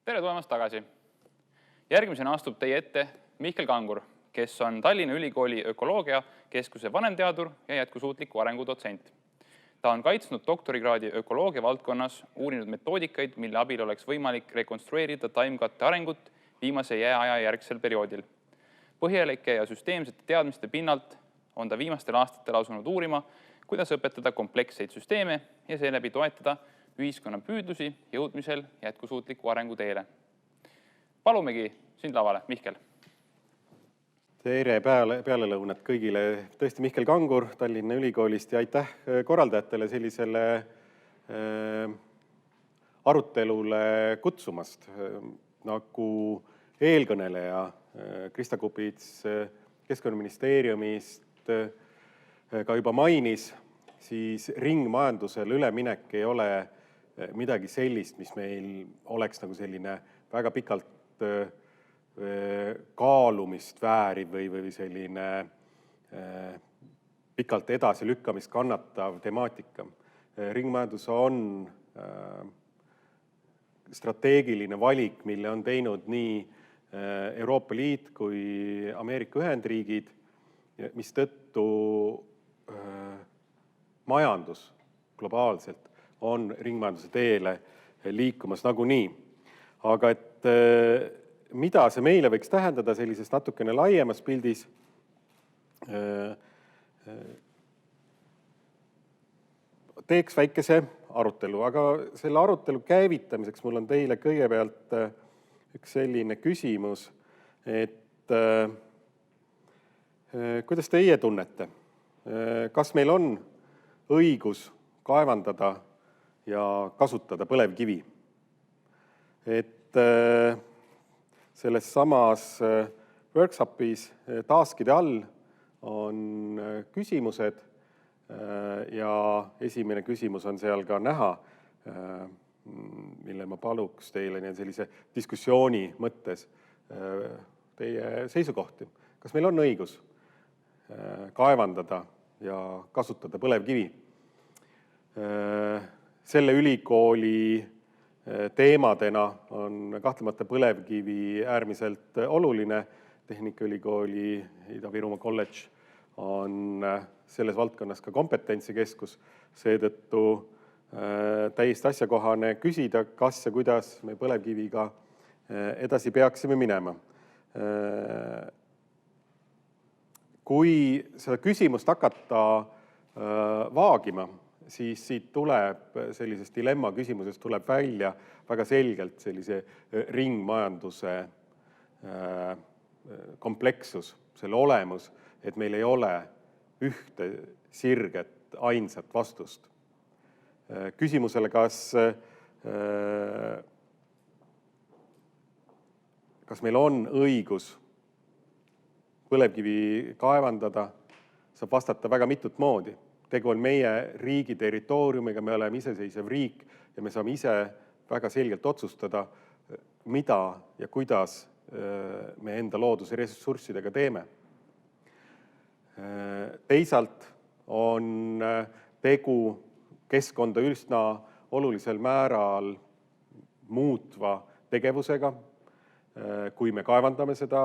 Tere tulemast tagasi! Järgmisena astub teie ette Mihkel Kangur, kes on Tallinna Ülikooli ökoloogia keskuse vanemteadur ja jätkusuutliku arengu dotsent. Ta on kaitsnud doktorikraadi ökoloogia valdkonnas, uurinud metoodikaid, mille abil oleks võimalik rekonstrueerida taimkatte arengut viimase jääaja järgsel perioodil. Põhjalike ja süsteemsete teadmiste pinnalt on ta viimastel aastatel asunud uurima, kuidas õpetada kompleksseid süsteeme ja seeläbi toetada ühiskonna püüdlusi jõudmisel jätkusuutliku arengu teele. Palumegi sind lavale, Mihkel. Tere pealelõunat kõigile. Tõesti Mihkel Kangur Tallinna Ülikoolist ja aitäh korraldajatele sellisele arutelule kutsumast. Nagu eelkõneleja Krista Kupits Keskkonnaministeeriumist ka juba mainis, siis ringmajandusele üleminek ei ole midagi sellist, mis meil oleks nagu selline väga pikalt kaalumist vääriv või selline pikalt edasi lükkamist kannatav temaatika. Ringmajandus on strateegiline valik, mille on teinud nii Euroopa Liit kui Ameerika Ühendriigid, mis tõttu majandus globaalselt on ringmajanduse teele liikumas nagunii. Aga et mida see meile võiks tähendada sellises natukene laiemas pildis, teeks väikese arutelu, aga selle arutelu käivitamiseks mul on teile kõigepealt üks selline küsimus, et kuidas teie tunnete? Kas meil on õigus kaevandada ja kasutada põlevkivi? Et selles samas workshopis taskide all on küsimused ja esimene küsimus on seal ka näha, mille ma paluks teile sellise diskussiooni mõttes teie seisukohti. Kas meil on õigus kaevandada ja kasutada põlevkivi? Selle ülikooli teemadena on kahtlemata põlevkivi äärmiselt oluline. Tehnikaülikooli Ida-Virumaa kolledž on selles valdkonnas ka kompetentsikeskus. Seetõttu täiesti asjakohane küsida, kas ja kuidas me põlevkiviga edasi peaksime minema. Kui seda küsimust hakata vaagima, siis siit tuleb, sellisest dilemma küsimusest tuleb välja väga selgelt sellise ringmajanduse komplekssus, selle olemus, et meil ei ole ühte sirget ainsat vastust. Küsimusele, kas meil on õigus põlevkivi kaevandada, saab vastata väga mitut moodi. Tegu on meie riigi territooriumiga, me oleme iseseisev riik ja me saame ise väga selgelt otsustada, mida ja kuidas me enda looduse ressurssidega teeme. Teisalt on tegu keskkonda üsna olulisel määral muutva tegevusega, kui me kaevandame seda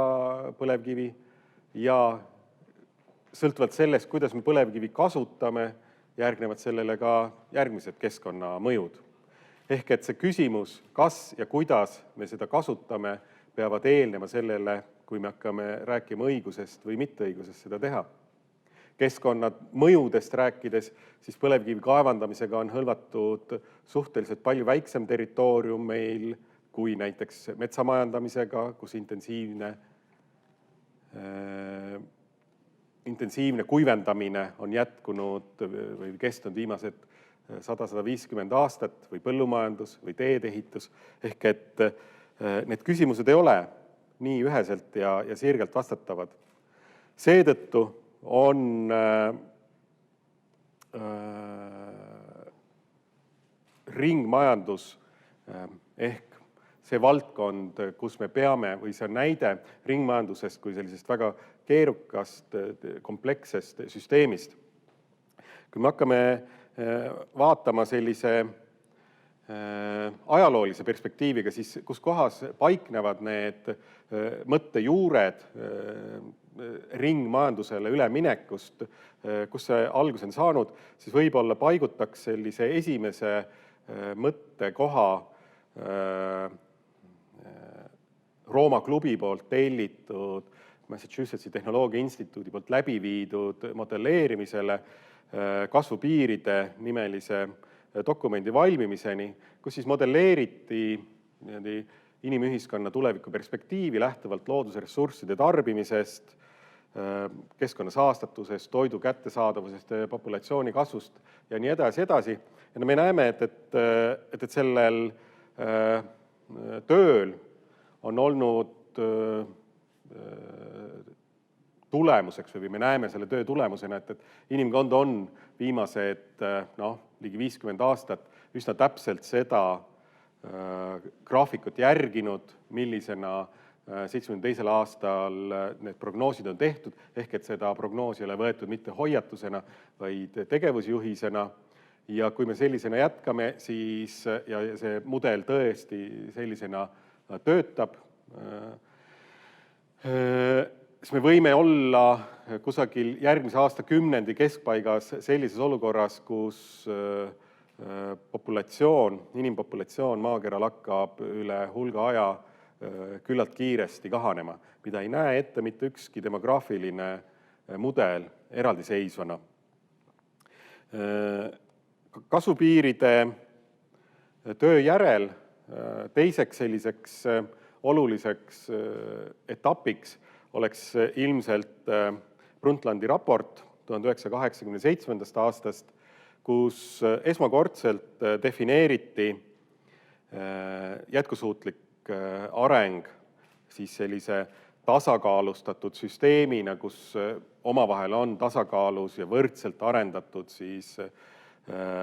põlevkivi ja sõltuvalt sellest, kuidas me põlevkivi kasutame, järgnevad sellele ka järgmised keskkonnamõjud. Ehk et see küsimus, kas ja kuidas me seda kasutame, peavad eelnema sellele, kui me hakkame rääkima õigusest või mitteõigusest seda teha. Keskkonnamõjudest rääkides, siis põlevkivi kaevandamisega on hõlvatud suhteliselt palju väiksem territoorium meil kui näiteks metsamajandamisega, kus intensiivne kuivendamine on jätkunud või kestnud viimased 100-150 aastat või põllumajandus või teedeehitus. Ehk et need küsimused ei ole nii üheselt ja sirgelt vastatavad. Seetõttu on ringmajandus ehk see valdkond, kus me peame, või see on näide ringmajandusest kui sellisest väga keerukast, komplekssest süsteemist. Kui me hakkame vaatama sellise ajaloolise perspektiiviga, siis kus kohas paiknevad need mõttejuured ringmajandusele üleminekust, kus see alguse on saanud, siis võib-olla paigutaks sellise esimese mõttekoha Rooma klubi poolt tellitud Massachusettsi Tehnoloogia Instituudi poolt läbi viidud modelleerimisele kasvupiiride nimelise dokumendi valmimiseni, kus siis modelleeriti inimühiskonna tuleviku perspektiivi lähtuvalt loodusressursside tarbimisest, keskkonna saastatusest, toidu kättesaadavusest, populatsiooni kasvust ja nii edasi. Ja me näeme, et sellel tööl on olnud tulemuseks või me näeme selle töö tulemusena, et inimkond on viimased ligi 50 aastat üsna täpselt seda graafikut järginud, millisena 72. aastal need prognoosid on tehtud, ehk et seda prognoosi ei ole võetud mitte hoiatusena, vaid tegevusjuhisena. Ja kui me sellisena jätkame, siis ja see mudel tõesti sellisena töötab, siis me võime olla kusagil järgmise aastakümnendi keskpaigas sellises olukorras, kus inimpopulatsioon maakeral hakkab üle hulga aja küllalt kiiresti kahanema, mida ei näe ette mitte ükski demograafiline mudel eraldiseisvana. Kasvupiiride töö järel teiseks selliseks oluliseks etapiks oleks ilmselt Brundtlandi raport 1987. aastast, kus esmakordselt defineeriti jätkusuutlik areng siis sellise tasakaalustatud süsteemina, kus omavahel on tasakaalus ja võrdselt arendatud siis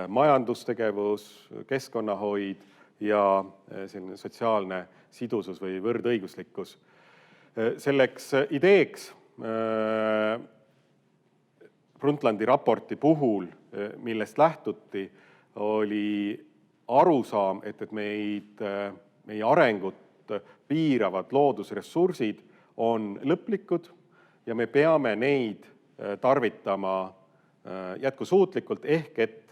majandustegevus, keskkonnahoid ja selline sotsiaalne sidusus või võrdõiguslikkus. Selleks ideeks Brundtlandi raporti puhul, millest lähtuti, oli arusaam, et meie arengut piiravad loodusressursid on lõplikud ja me peame neid tarvitama jätkusuutlikult, ehk et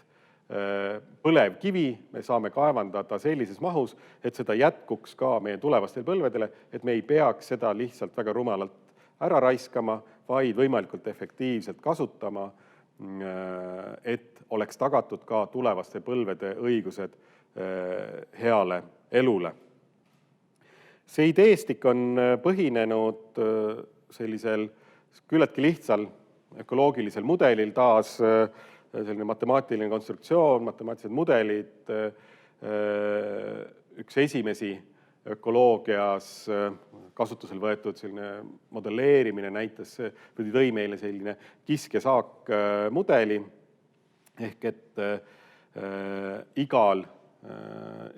põlevkivi me saame kaevandada sellises mahus, et seda jätkuks ka meie tulevastel põlvedele, et me ei peaks seda lihtsalt väga rumalalt ära raiskama, vaid võimalikult efektiivselt kasutama, et oleks tagatud ka tulevaste põlvede õigused heale elule. See ideestik on põhinenud sellisel küllaltki lihtsal ökoloogilisel mudelil, taas selline matemaatiline konstruktsioon, matemaatilised mudelid, üks esimesi ökoloogias kasutusel võetud selline modelleerimine näitas, või tõi meile selline kisk ja saak mudeli, ehk et igal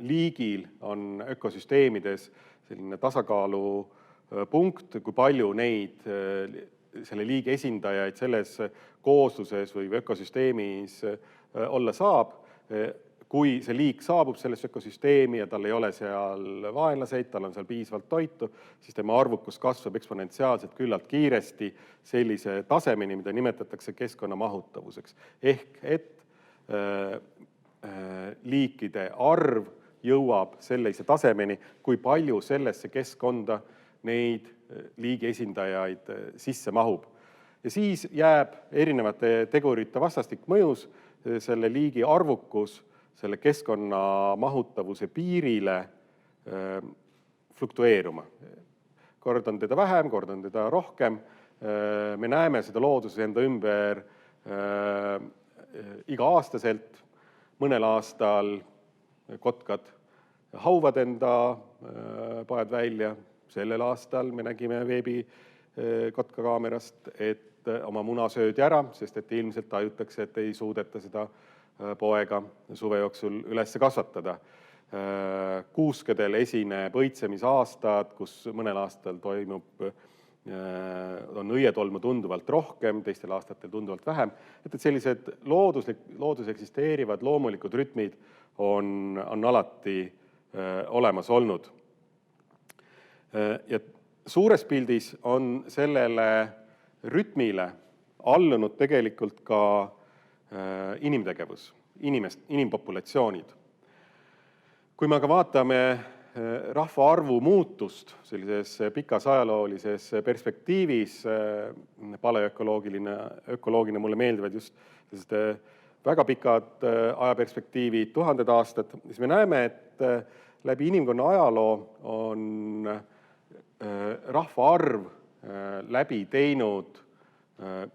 liigil on ökosüsteemides selline tasakaalupunkt, kui palju neid selle liigi esindajaid selles koosluses või ökosüsteemis olla saab. Kui see liik saabub sellesse ökosüsteemi ja tal ei ole seal vaenlaseid, tal on seal piisavalt toitu, siis tema arvukus kasvab eksponentsiaalselt küllalt kiiresti sellise tasemeni, mida nimetatakse keskkonna mahutavuseks. Ehk et liikide arv jõuab sellise tasemeni, kui palju sellesse keskkonda neid liigi esindajaid sisse mahub. Ja siis jääb erinevate tegurite vastastik mõjus selle liigi arvukus selle keskkonna mahutavuse piirile fluktueeruma. Kord on teda vähem, kord on teda rohkem. Me näeme seda looduses enda ümber iga-aastaselt. Mõnel aastal kotkad hauvad enda pajad välja. Sellel aastal me nägime veebikotkakaamerast, et oma muna söödi ära, sest et ilmselt tajutakse, et ei suudeta seda poega suve jooksul üles kasvatada. Kuuskedel esineb õitsemisaastad, kus mõnel aastal toimub on õietolmu tunduvalt rohkem, teistel aastatel tunduvalt vähem, et sellised loodus eksisteerivad loomulikud rütmid on alati olemas olnud. Ja suures pildis on sellele rütmile allunud tegelikult ka inimtegevus, inimpopulatsioonid. Kui me aga vaatame rahvaarvu muutust sellises pikas ajaloolises perspektiivis, ökoloogina mulle meeldivad just väga pikad ajaperspektiivid, 1000 aastat, siis me näeme, et läbi inimkonna ajaloo on rahvaarv läbi teinud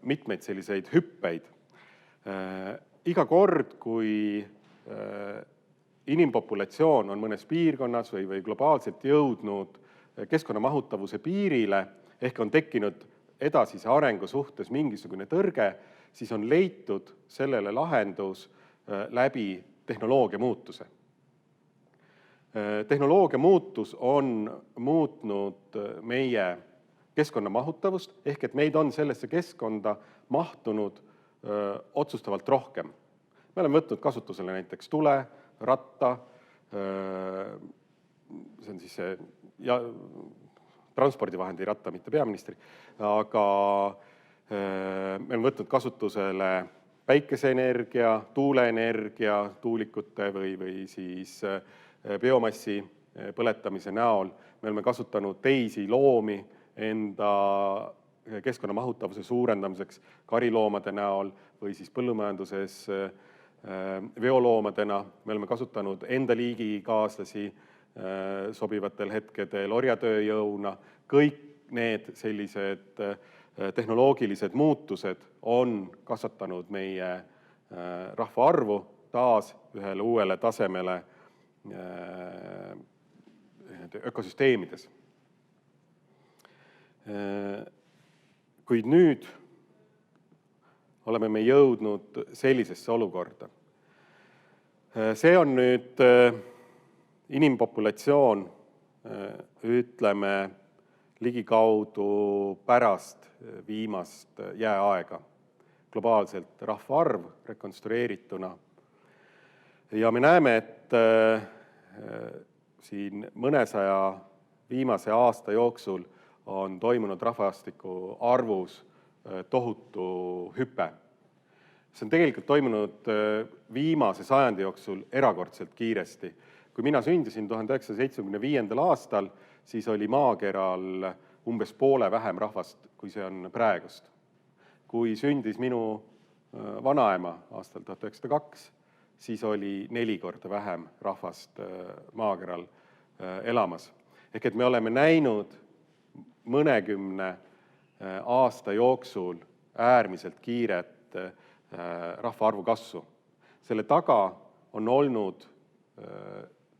mitmeid selliseid hüppeid. Iga kord, kui inimpopulatsioon on mõnes piirkonnas või globaalselt jõudnud keskkonnamahutavuse piirile, ehk on tekkinud edasise arengu suhtes mingisugune tõrge, siis on leitud sellele lahendus läbi tehnoloogia muutuse. Tehnoloogia muutus on muutnud meie keskkonnamahutavust, ehk et meid on sellesse keskkonda mahtunud otsustavalt rohkem. Me oleme võtnud kasutusele näiteks tule, ratta, see on siis see transpordivahendi ratta, mitte peaministri, aga me oleme võtnud kasutusele päikeseenergia, tuuleenergia, tuulikute või siis biomassi põletamise näol. Me oleme kasutanud teisi loomi enda keskkonnamahutavuse suurendamiseks kariloomade näol või siis põllumajanduses veoloomadena. Me oleme kasutanud enda liigikaaslasi sobivatel hetkedel orjatööjõuna. Kõik need sellised tehnoloogilised muutused on kasvatanud meie rahvaarvu taas ühele uuele tasemele ökosüsteemides. Kuid nüüd oleme me jõudnud sellisesse olukorda. See on nüüd inimpopulatsioon, ütleme, ligikaudu pärast viimast jääaega. Globaalselt rahvaarv rekonstrueerituna. Ja me näeme, et siin mõnesaja viimase aasta jooksul on toimunud rahvastiku arvus tohutu hüpe. See on tegelikult toimunud viimase sajandi jooksul erakordselt kiiresti. Kui mina sündisin 1975. aastal, siis oli maakeral umbes poole vähem rahvast, kui see on praegust. Kui sündis minu vanaema aastal 1902, siis oli 4 korda vähem rahvast maakeral elamas. Ehk et me oleme näinud mõnekümne aasta jooksul äärmiselt kiiret rahvaarvu kasvu. Selle taga on olnud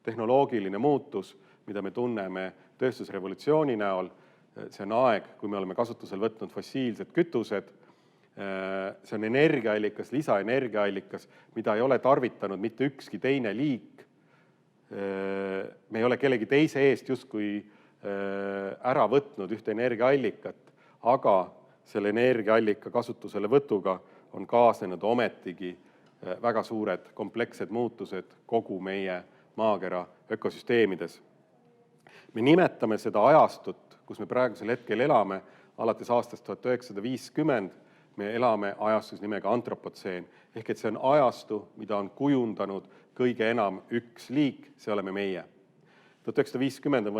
tehnoloogiline muutus, mida me tunneme tööstusrevolutsiooni näol. See on aeg, kui me oleme kasutusel võtnud fossiilsed kütused. See on energiaallikas, lisaenergiaallikas, mida ei ole tarvitanud mitte ükski teine liik. Me ei ole kellegi teise eest justkui ära võtnud ühte energiaallikat, aga selle energiaallika kasutusele võtuga on kaasnenud ometigi väga suured komplekssed muutused kogu meie maakera ökosüsteemides. Me nimetame seda ajastut, kus me praegusel hetkel elame, alates aastast 1950, me elame ajastus nimega antropotseen, ehk et see on ajastu, mida on kujundanud kõige enam üks liik, see oleme meie. 1950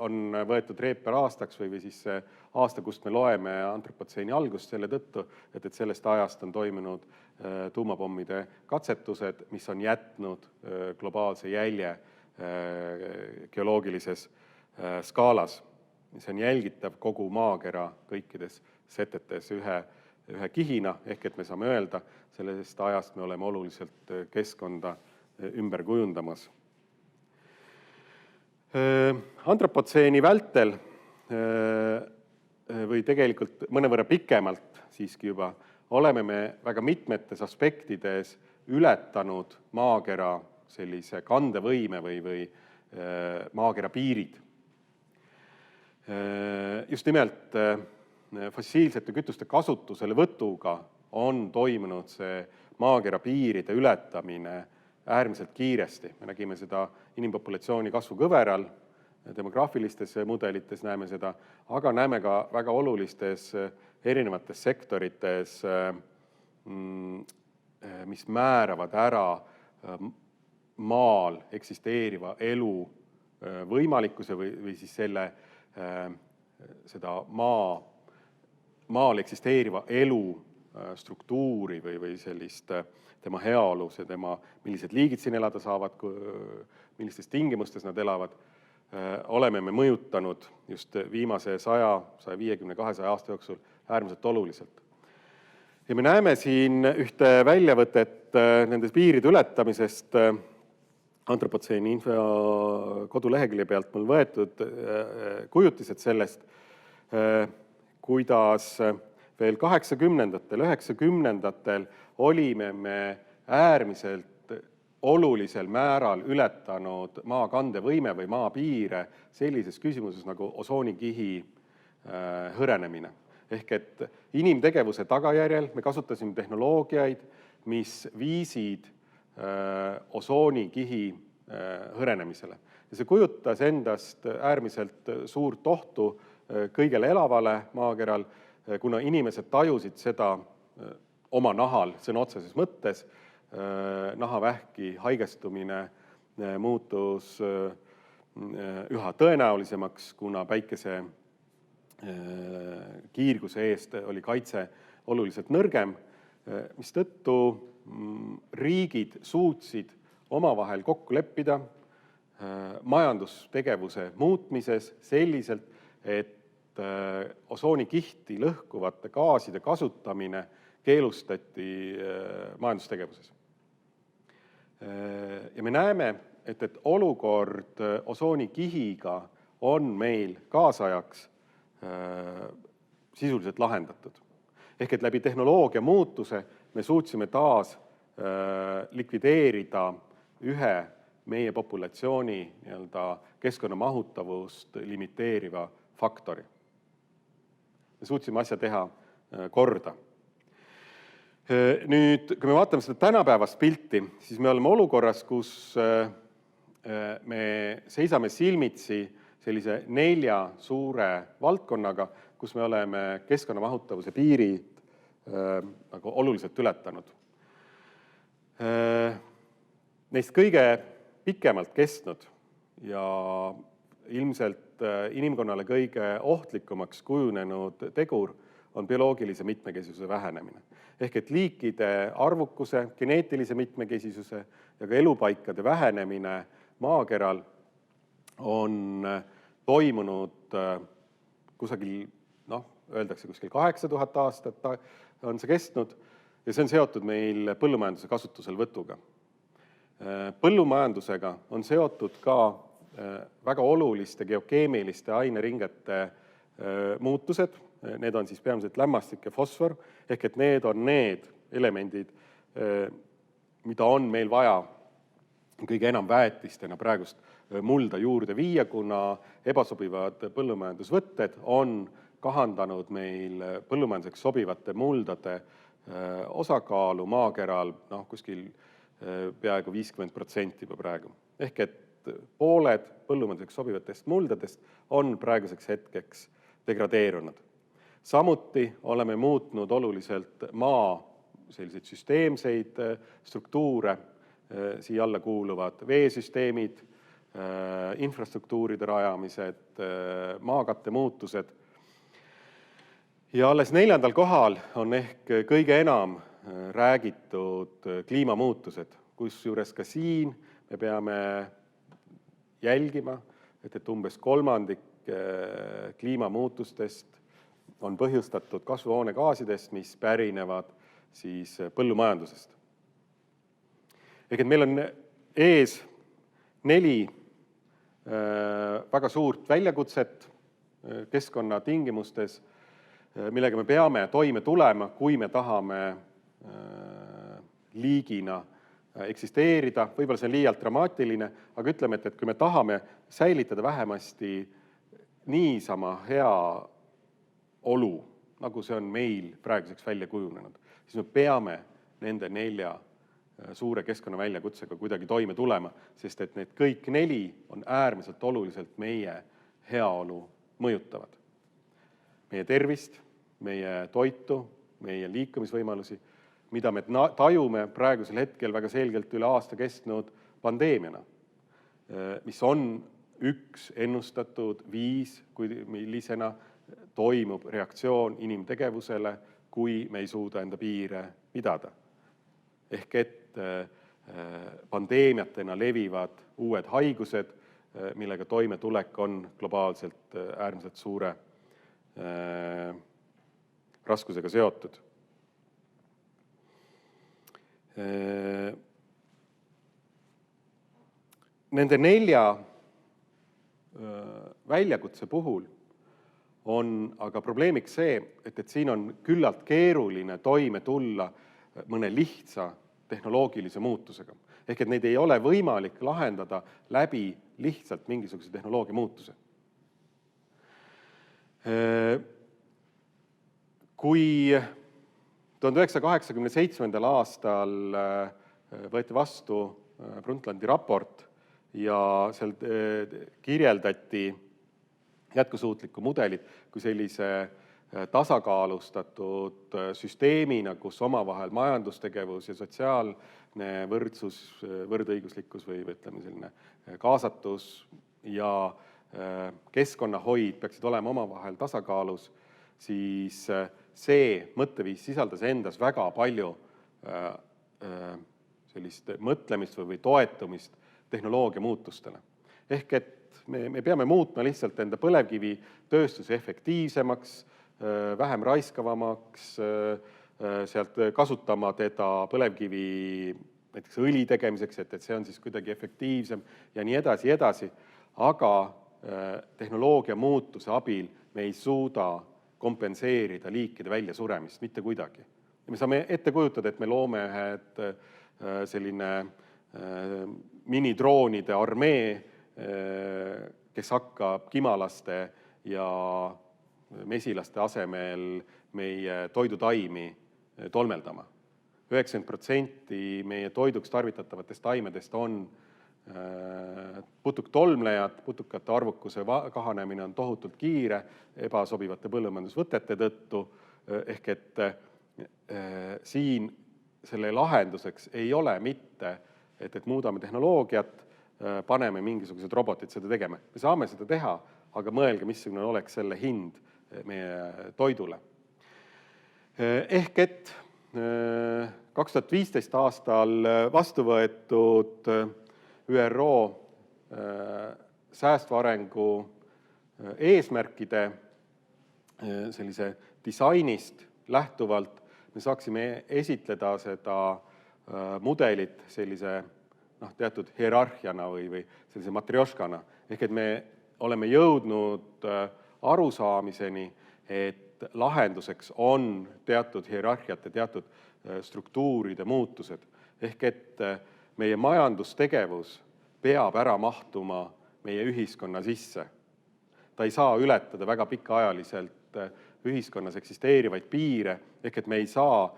on võetud reeper aastaks või siis aasta, kust me loeme antropotseeni algust selle tõttu, et sellest ajast on toimunud tuumapommide katsetused, mis on jätnud globaalse jälje geoloogilises skaalas. See on jälgitav kogu maakera kõikides setetes ühe kihina, ehk et me saame öelda, sellest ajast me oleme oluliselt keskkonda ümber kujundamas. Antropotseeni vältel või tegelikult mõnevõrra pikemalt siiski juba oleme me väga mitmetes aspektides ületanud maakera sellise kandevõime või maakera piirid. Just nimelt fossiilsete kütuste kasutuselevõtuga on toimunud see maakera piiride ületamine äärmiselt kiiresti. Me nägime seda inimpopulatsiooni kasvu kõveral, demograafilistes mudelites näeme seda, aga näeme ka väga olulistes erinevates sektorites, mis määravad ära maal eksisteeriva elu võimalikkuse või siis seda maal eksisteeriva elu struktuuri või sellist tema heaolu, millised liigid siin elada saavad, millistes tingimustes nad elavad, oleme me mõjutanud just viimase 100, 150, 200 aasta jooksul äärmiselt oluliselt. Ja me näeme siin ühte väljavõtet nendes piiride ületamisest Antropotseeni info kodulehekülje pealt mul võetud kujutised sellest, kuidas veel 80-ndatel, 90-ndatel olime me äärmiselt olulisel määral ületanud maakandevõime või maapiire sellises küsimuses nagu osoonikihi hõrenemine. Ehk et inimtegevuse tagajärjel me kasutasime tehnoloogiaid, mis viisid osoonikihi hõrenemisele. Ja see kujutas endast äärmiselt suurt ohtu kõigele elavale maakeral, kuna inimesed tajusid seda oma nahal sõna otseses mõttes, nahavähki haigestumine muutus üha tõenäolisemaks, kuna päikese kiirguse eest oli kaitse oluliselt nõrgem, mistõttu riigid suutsid omavahel kokku leppida majandustegevuse muutmises selliselt, et osoonikihti lõhkuvate gaaside kasutamine keelustati majandustegevuses. Ja me näeme, et olukord osoonikihiga on meil kaasajaks sisuliselt lahendatud. Ehk et läbi tehnoloogia muutuse me suutsime taas likvideerida ühe meie populatsiooni keskkonnamahutavust limiteeriva faktori. Me suutsime asja teha korda. Nüüd, kui me vaatame seda tänapäevast pilti, siis me oleme olukorras, kus me seisame silmitsi sellise 4 suure valdkonnaga, kus me oleme keskkonnamahutavuse piirid nagu oluliselt ületanud. Neist kõige pikemalt kestnud ja ilmselt inimkonnale kõige ohtlikumaks kujunenud tegur on bioloogilise mitmekesisuse vähenemine. Ehk et liikide arvukuse, geneetilise mitmekesisuse ja ka elupaikade vähenemine maakeral on toimunud kusagil, öeldakse kuskil 8000 aastat on see kestnud ja see on seotud meil põllumajanduse kasutuselevõtuga. Põllumajandusega on seotud ka väga oluliste geokeemiliste aineringete muutused. Need on siis peamiselt lämmastik ja fosfor, ehk et need on need elemendid, mida on meil vaja kõige enam väetistena praegust mulda juurde viia, kuna ebasobivad põllumajandusvõtted on kahandanud meil põllumajanduseks sobivate muldade osakaalu maakeral kuskil peaaegu 50% juba praegu. Ehk et pooled põllumajanduseks sobivatest muldadest on praeguseks hetkeks degradeerunud. Samuti oleme muutnud oluliselt maa selliseid süsteemseid struktuure, siia alla kuuluvad veesüsteemid, infrastruktuuride rajamised, maakatte muutused. Ja alles 4. kohal on ehk kõige enam räägitud kliimamuutused, kusjuures ka siin me peame jälgima, et umbes 1/3 kliimamuutustest on põhjustatud kasvuhoonegaasidest, mis pärinevad siis põllumajandusest. Ehk et meil on ees 4 väga suurt väljakutset keskkonnatingimustes, millega me peame toime tulema, kui me tahame liigina eksisteerida. Võib-olla see on liialt dramaatiline, aga ütleme, et kui me tahame säilitada vähemasti niisama hea olu, nagu see on meil praeguseks välja kujunenud, siis me peame nende 4 suure keskkonna väljakutsega kuidagi toime tulema, sest et need kõik 4 on äärmiselt oluliselt meie heaolu mõjutavad. Meie tervist, meie toitu, meie liikumisvõimalusi, mida me tajume praegusel hetkel väga selgelt üle aasta kestnud pandeemiana, mis on üks ennustatud viis, millisena toimub reaktsioon inimtegevusele, kui me ei suuda enda piire pidada. Ehk et pandeemiatena levivad uued haigused, millega toimetulek on globaalselt äärmiselt suure raskusega seotud. Nende 4 väljakutse puhul on aga probleemiks see, et siin on küllalt keeruline toime tulla mõne lihtsa tehnoloogilise muutusega. Ehk et neid ei ole võimalik lahendada läbi lihtsalt mingisuguse tehnoloogia muutuse. Kui 1987. aastal võeti vastu Brundtlandi raport ja seal kirjeldati jätkusuutlikku mudelit kui sellise tasakaalustatud süsteemina, kus omavahel majandustegevus ja sotsiaalne võrdsus, võrdõiguslikkus või ütleme selline kaasatus ja keskkonnahoid peaksid olema omavahel tasakaalus, siis see mõtteviis sisaldas endas väga palju sellist mõtlemist või toetumist tehnoloogia muutustele. Ehk et me peame muutma lihtsalt enda põlevkivitööstuse efektiivsemaks, vähem raiskavamaks, sealt kasutama teda põlevkivi näiteks õli tegemiseks, et see on siis kuidagi efektiivsem ja nii edasi, aga tehnoloogia muutuse abil me ei suuda kompenseerida liikide väljasuremist mitte kuidagi. Ja me saame ette kujutada, et me loome selline minidroonide armee, kes hakkab kimalaste ja mesilaste asemel meie toidutaimi tolmeldama. 90% meie toiduks tarvitatavatest taimedest on putuktolmlejad, putukate arvukuse kahanemine on tohutult kiire ebasobivate põllumajandusvõtete tõttu, ehk et siin selle lahenduseks ei ole mitte, et muudame tehnoloogiat, paneme mingisugused robotid seda tegema. Me saame seda teha, aga mõelge, missugune oleks selle hind meie toidule. Ehk et 2015 aastal vastu võetud ÜRO säästva arengu eesmärkide sellise disainist lähtuvalt me saaksime esitleda seda mudelit sellise teatud hierarhiana või sellise matrjoškana. Ehk et me oleme jõudnud arusaamiseni, et lahenduseks on teatud hierarhiate, teatud struktuuride muutused. Ehk et meie majandustegevus peab ära mahtuma meie ühiskonna sisse. Ta ei saa ületada väga pikaajaliselt ühiskonnas eksisteerivaid piire, ehk et me ei saa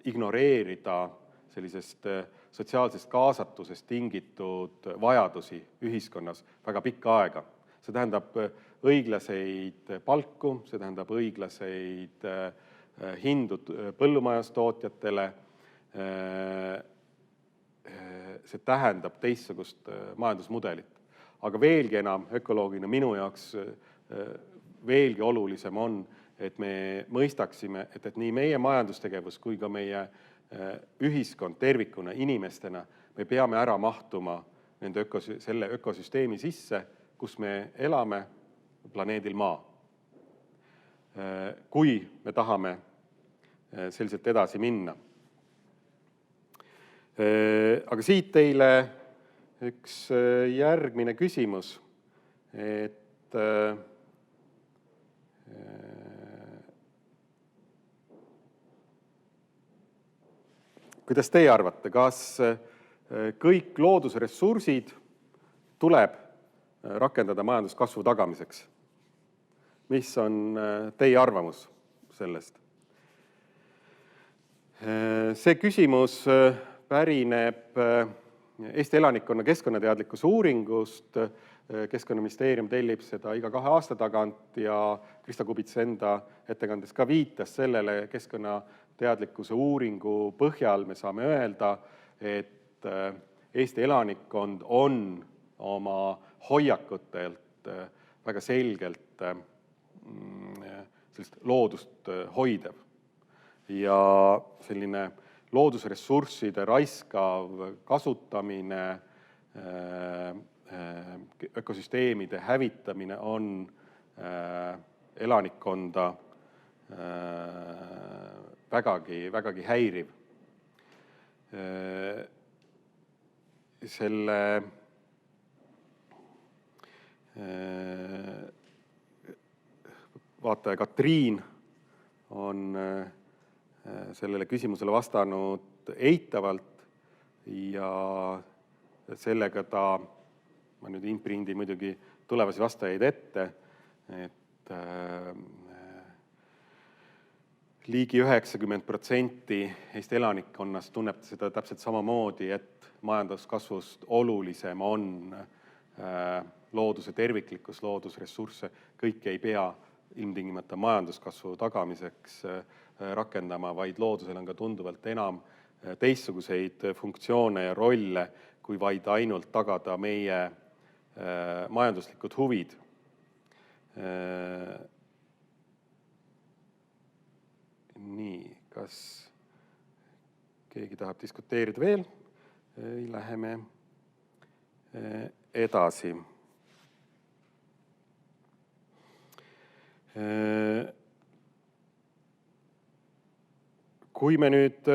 ignoreerida sellisest sotsiaalsest kaasatusest tingitud vajadusi ühiskonnas väga pikka aega. See tähendab õiglaseid palku, see tähendab õiglaseid hindu põllumajandustootjatele, see tähendab teistsugust majandusmudelit. Aga veelgi enam ökoloogina minu jaoks veelgi olulisem on, et me mõistaksime, et nii meie majandustegevus kui ka meie ühiskond tervikuna inimestena, me peame ära mahtuma selle ökosüsteemi sisse, kus me elame planeedil Maa. Kui me tahame selliselt edasi minna. Aga siit teile üks järgmine küsimus, et kuidas teie arvate, kas kõik looduse ressursid tuleb rakendada majanduskasvu tagamiseks? mis on teie arvamus sellest? See küsimus pärineb Eesti elanikkonna keskkonnateadlikkuse uuringust. Keskkonnaministeerium tellib seda iga 2 aasta tagant ja Krista Kubits enda ettekandes ka viitas sellele keskkonnateadlikkuse uuringu põhjal. Me saame öelda, et Eesti elanikkond on oma hoiakutelt väga selgelt sellist loodust hoidev. Ja selline loodusressursside raiskav kasutamine, ökosüsteemide hävitamine on elanikkonda vägagi häiriv. Selle vaataja Katriin on sellele küsimusele vastanud eitavalt ja sellega ma nüüd imprindin muidugi tulevasi vastajaid ette, et ligi 90% Eesti elanikkonnast tunneb seda täpselt samamoodi, et majanduskasvust olulisem on looduse terviklikkus, loodusressursse, kõike ei pea ilmtingimata majanduskasvu tagamiseks rakendama, vaid loodusel on ka tunduvalt enam teistsuguseid funktsioone ja rolle, kui vaid ainult tagada meie majanduslikud huvid. Nii, kas keegi tahab diskuteerida veel? Läheme edasi. Kui me nüüd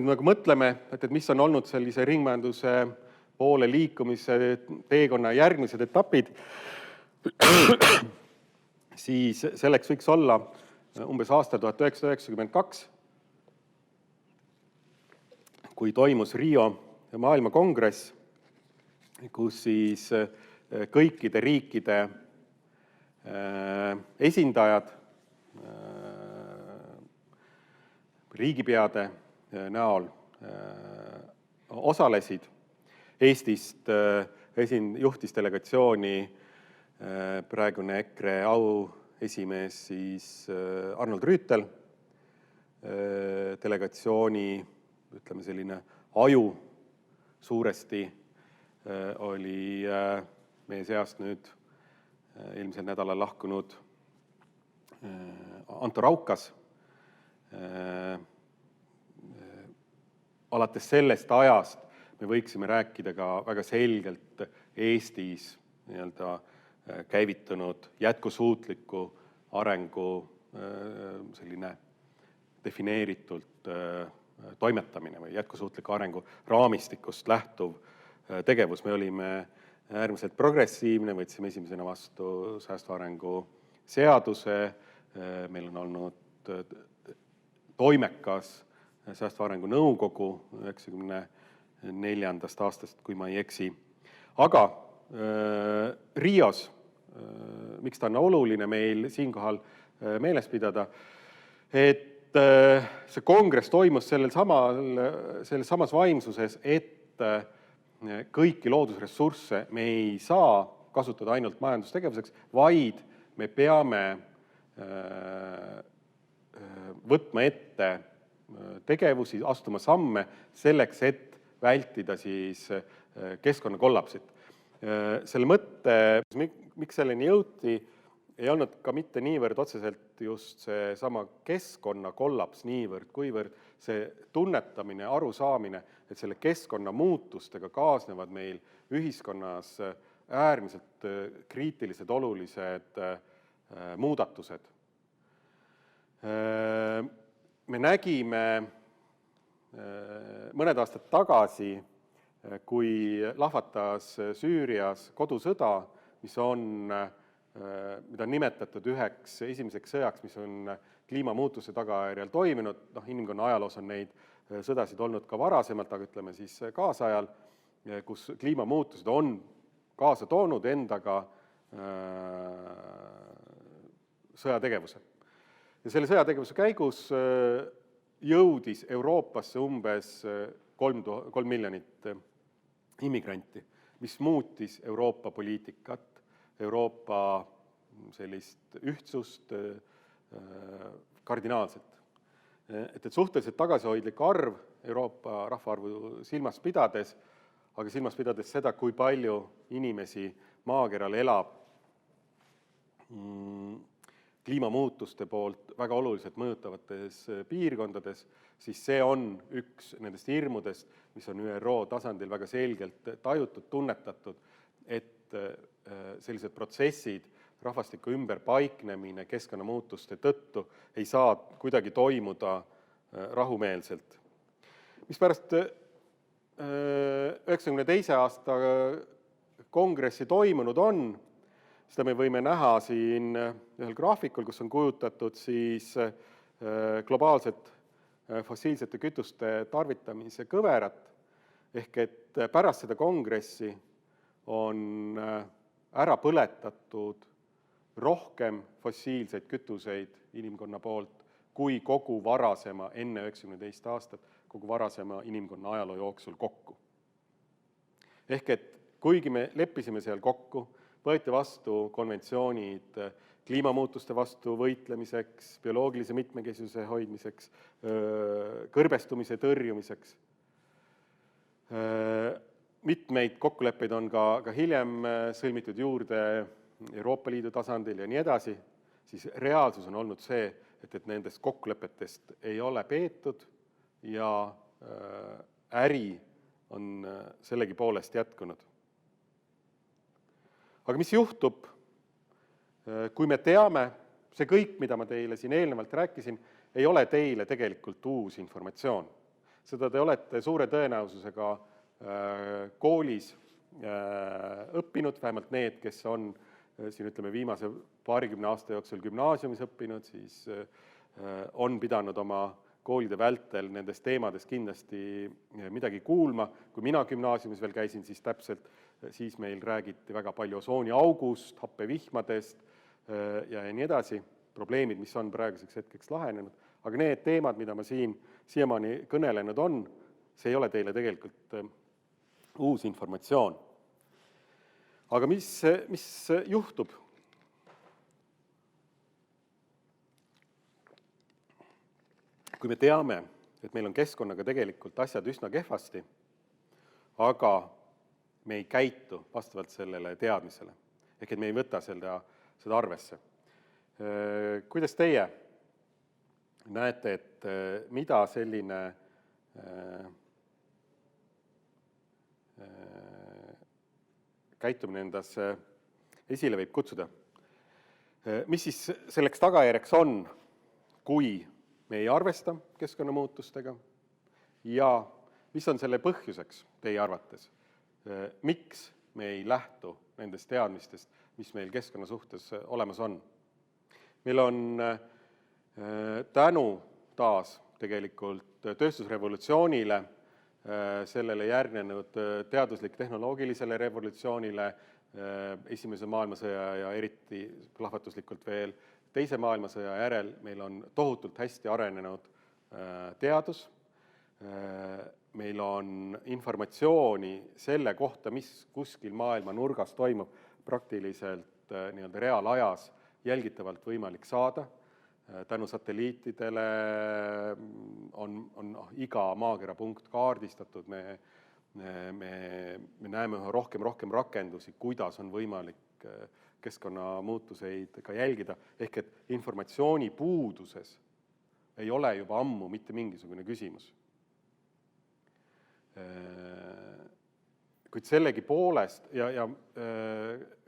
nagu mõtleme, et mis on olnud sellise ringmajanduse poole liikumise teekonna järgmised etapid, siis selleks võiks olla umbes aasta 1992, kui toimus Rio maailmakongress, kus siis kõikide riikide esindajad riigipeade näol osalesid. Eestist juhtis delegatsiooni praegune EKRE auesimees siis Arnold Rüütel. Delegatsiooni, ütleme selline aju suuresti oli meie seast nüüd eelmisel nädalal lahkunud Anto Raukas. Alates sellest ajast me võiksime rääkida ka väga selgelt Eestis käivitunud jätkusuutliku arengu selline defineeritult toimetamine või jätkusuutliku arengu raamistikust lähtuv tegevus. Me olime äärmiselt progressiivne, võtsime esimesena vastu säästva arengu seaduse, meil on olnud toimekas säästva arengu nõukogu 1994. aastast, kui ma ei eksi. Aga Rios, miks ta on oluline meil siinkohal meeles pidada, et see kongress toimus selles samas vaimsuses, et kõiki loodusressursse me ei saa kasutada ainult majandustegevuseks, vaid me peame võtma ette tegevusi, astuma samme selleks, et vältida siis keskkonnakollapsit. Selle mõtte, miks selleni jõuti, ei olnud ka mitte niivõrd otseselt just see sama keskkonnakollaps niivõrd, kuivõrd see tunnetamine, arusaamine, et selle keskkonnamuutustega kaasnevad meil ühiskonnas äärmiselt kriitilised, olulised muudatused. Me nägime mõned aastad tagasi, kui lahvatas Süürias kodusõda, mida on nimetatud üheks esimeseks sõjaks, mis on kliimamuutuse tagajärjel toiminud. Inimkonna ajaloos on neid sõdasid olnud ka varasemalt, aga ütleme siis kaasajal. kus kliimamuutused on kaasa toonud endaga sõjategevuse. Ja selle sõjategevuse käigus jõudis Euroopasse umbes 3 miljonit immigranti, mis muutis Euroopa poliitikat, Euroopa sellist ühtsust kardinaalselt. Et suhteliselt tagasihoidlik arv Euroopa rahvaarvu silmas pidades, aga silmas pidades seda, kui palju inimesi maakeral elab kliimamuutuste poolt väga oluliselt mõjutavates piirkondades, siis see on üks nendest hirmudest, mis on ÜRO tasandil väga selgelt tajutud, tunnetatud, et sellised protsessid, rahvastiku ümberpaiknemine keskkonnamuutuste tõttu ei saa kuidagi toimuda rahumeelselt. Mispärast 1992. aasta kongressi toimunud on, seda me võime näha siin ühel graafikul, kus on kujutatud siis globaalset fossiilsete kütuste tarvitamise kõverat, ehk et pärast seda kongressi on ära põletatud rohkem fossiilseid kütuseid inimkonna poolt kui kogu varasema, enne 92 aastat, kogu varasema inimkonna ajaloo jooksul kokku. Ehk et kuigi me leppisime seal kokku, võeti vastu konventsioonid kliimamuutuste vastu võitlemiseks, bioloogilise mitmekesisuse hoidmiseks, kõrbestumise tõrjumiseks. Mitmeid kokkuleppeid on ka hiljem sõlmitud juurde Euroopa Liidu tasandil ja nii edasi, siis reaalsus on olnud see, et nendest kokkulepetest ei ole peetud ja äri on sellegi poolest jätkunud. Aga mis juhtub, kui me teame, see kõik, mida ma teile siin eelnevalt rääkisin, ei ole teile tegelikult uus informatsioon. Seda te olete suure tõenäosusega koolis õppinud, vähemalt need, kes on siin ütleme viimase 20 aasta jooksul gümnaasiumis õppinud, siis on pidanud oma koolide vältel nendest teemadest kindlasti midagi kuulma. Kui mina gümnaasiumis veel käisin, siis täpselt siis meil räägiti väga palju osooniaugust, happevihmadest ja nii edasi, probleemid, mis on praeguseks hetkeks lahenenud. Aga need teemad, mida ma siin siiamaani kõnelenud on, see ei ole teile tegelikult uus informatsioon. Aga mis juhtub? Kui me teame, et meil on keskkonnaga tegelikult asjad üsna kehvasti, aga me ei käitu vastavalt sellele teadmisele, ehk et me ei võta seda arvesse. Kuidas teie näete, et mida selline käitumine endas esile võib kutsuda? Mis siis selleks tagajärjeks on, kui me ei arvesta keskkonnamuutustega ja mis on selle põhjuseks teie arvates? Miks me ei lähtu nendest teadmistest, mis meil keskkonna suhtes olemas on? Meil on tänu taas tegelikult tööstusrevolutsioonile, sellele järgnenud teaduslik-tehnoloogilisele revolutsioonile, esimese maailmasõja ja eriti plahvatuslikult veel teise maailmasõja järel meil on tohutult hästi arenenud teadus. Meil on informatsiooni selle kohta, mis kuskil maailma nurgas toimub, praktiliselt reaalajas jälgitavalt võimalik saada. Tänu satelliitidele on iga maakera punkt kaardistatud, me näeme üha rohkem rakendusi, kuidas on võimalik keskkonnamuutuseid ka jälgida, ehk et informatsiooni puuduses ei ole juba ammu mitte mingisugune küsimus. Kuid sellegi poolest ja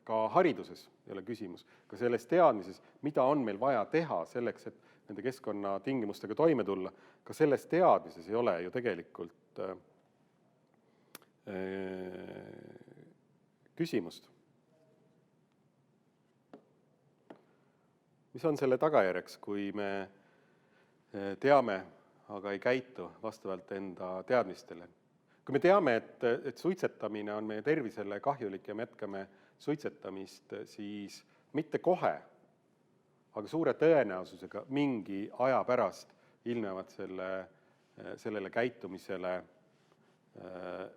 ka hariduses ei ole küsimus, ka selles teadmises, mida on meil vaja teha selleks, et nende keskkonnatingimustega toime tulla, ka selles teadmises ei ole ju tegelikult küsimust. Mis on selle tagajärjeks, kui me teame, aga ei käitu vastavalt enda teadmistele? kui me teame, et suitsetamine on meie tervisele kahjulik ja me jätkame suitsetamist, siis mitte kohe, aga suure tõenäosusega mingi aja pärast ilmnevad sellele käitumisele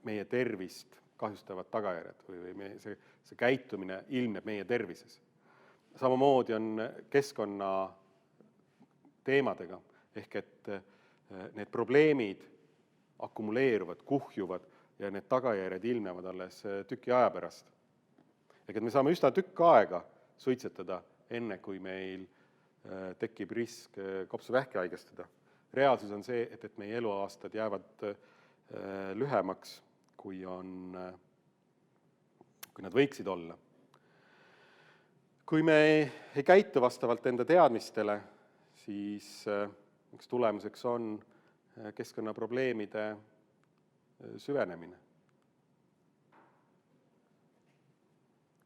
meie tervist kahjustavad tagajärjed või see käitumine ilmneb meie tervises. Samamoodi on keskkonna teemadega, ehk et need probleemid akumuleeruvad, kuhjuvad ja need tagajärjed ilmnevad alles tüki aja pärast. Ehk et me saame üsna tükk aega suitsetada, enne kui meil tekib risk kopsuvähki haigestuda. Reaalsus on see, et meie eluaastad jäävad lühemaks, kui nad võiksid olla. Kui me ei käitu vastavalt enda teadmistele, siis üks tulemuseks on keskkonnaprobleemide süvenemine.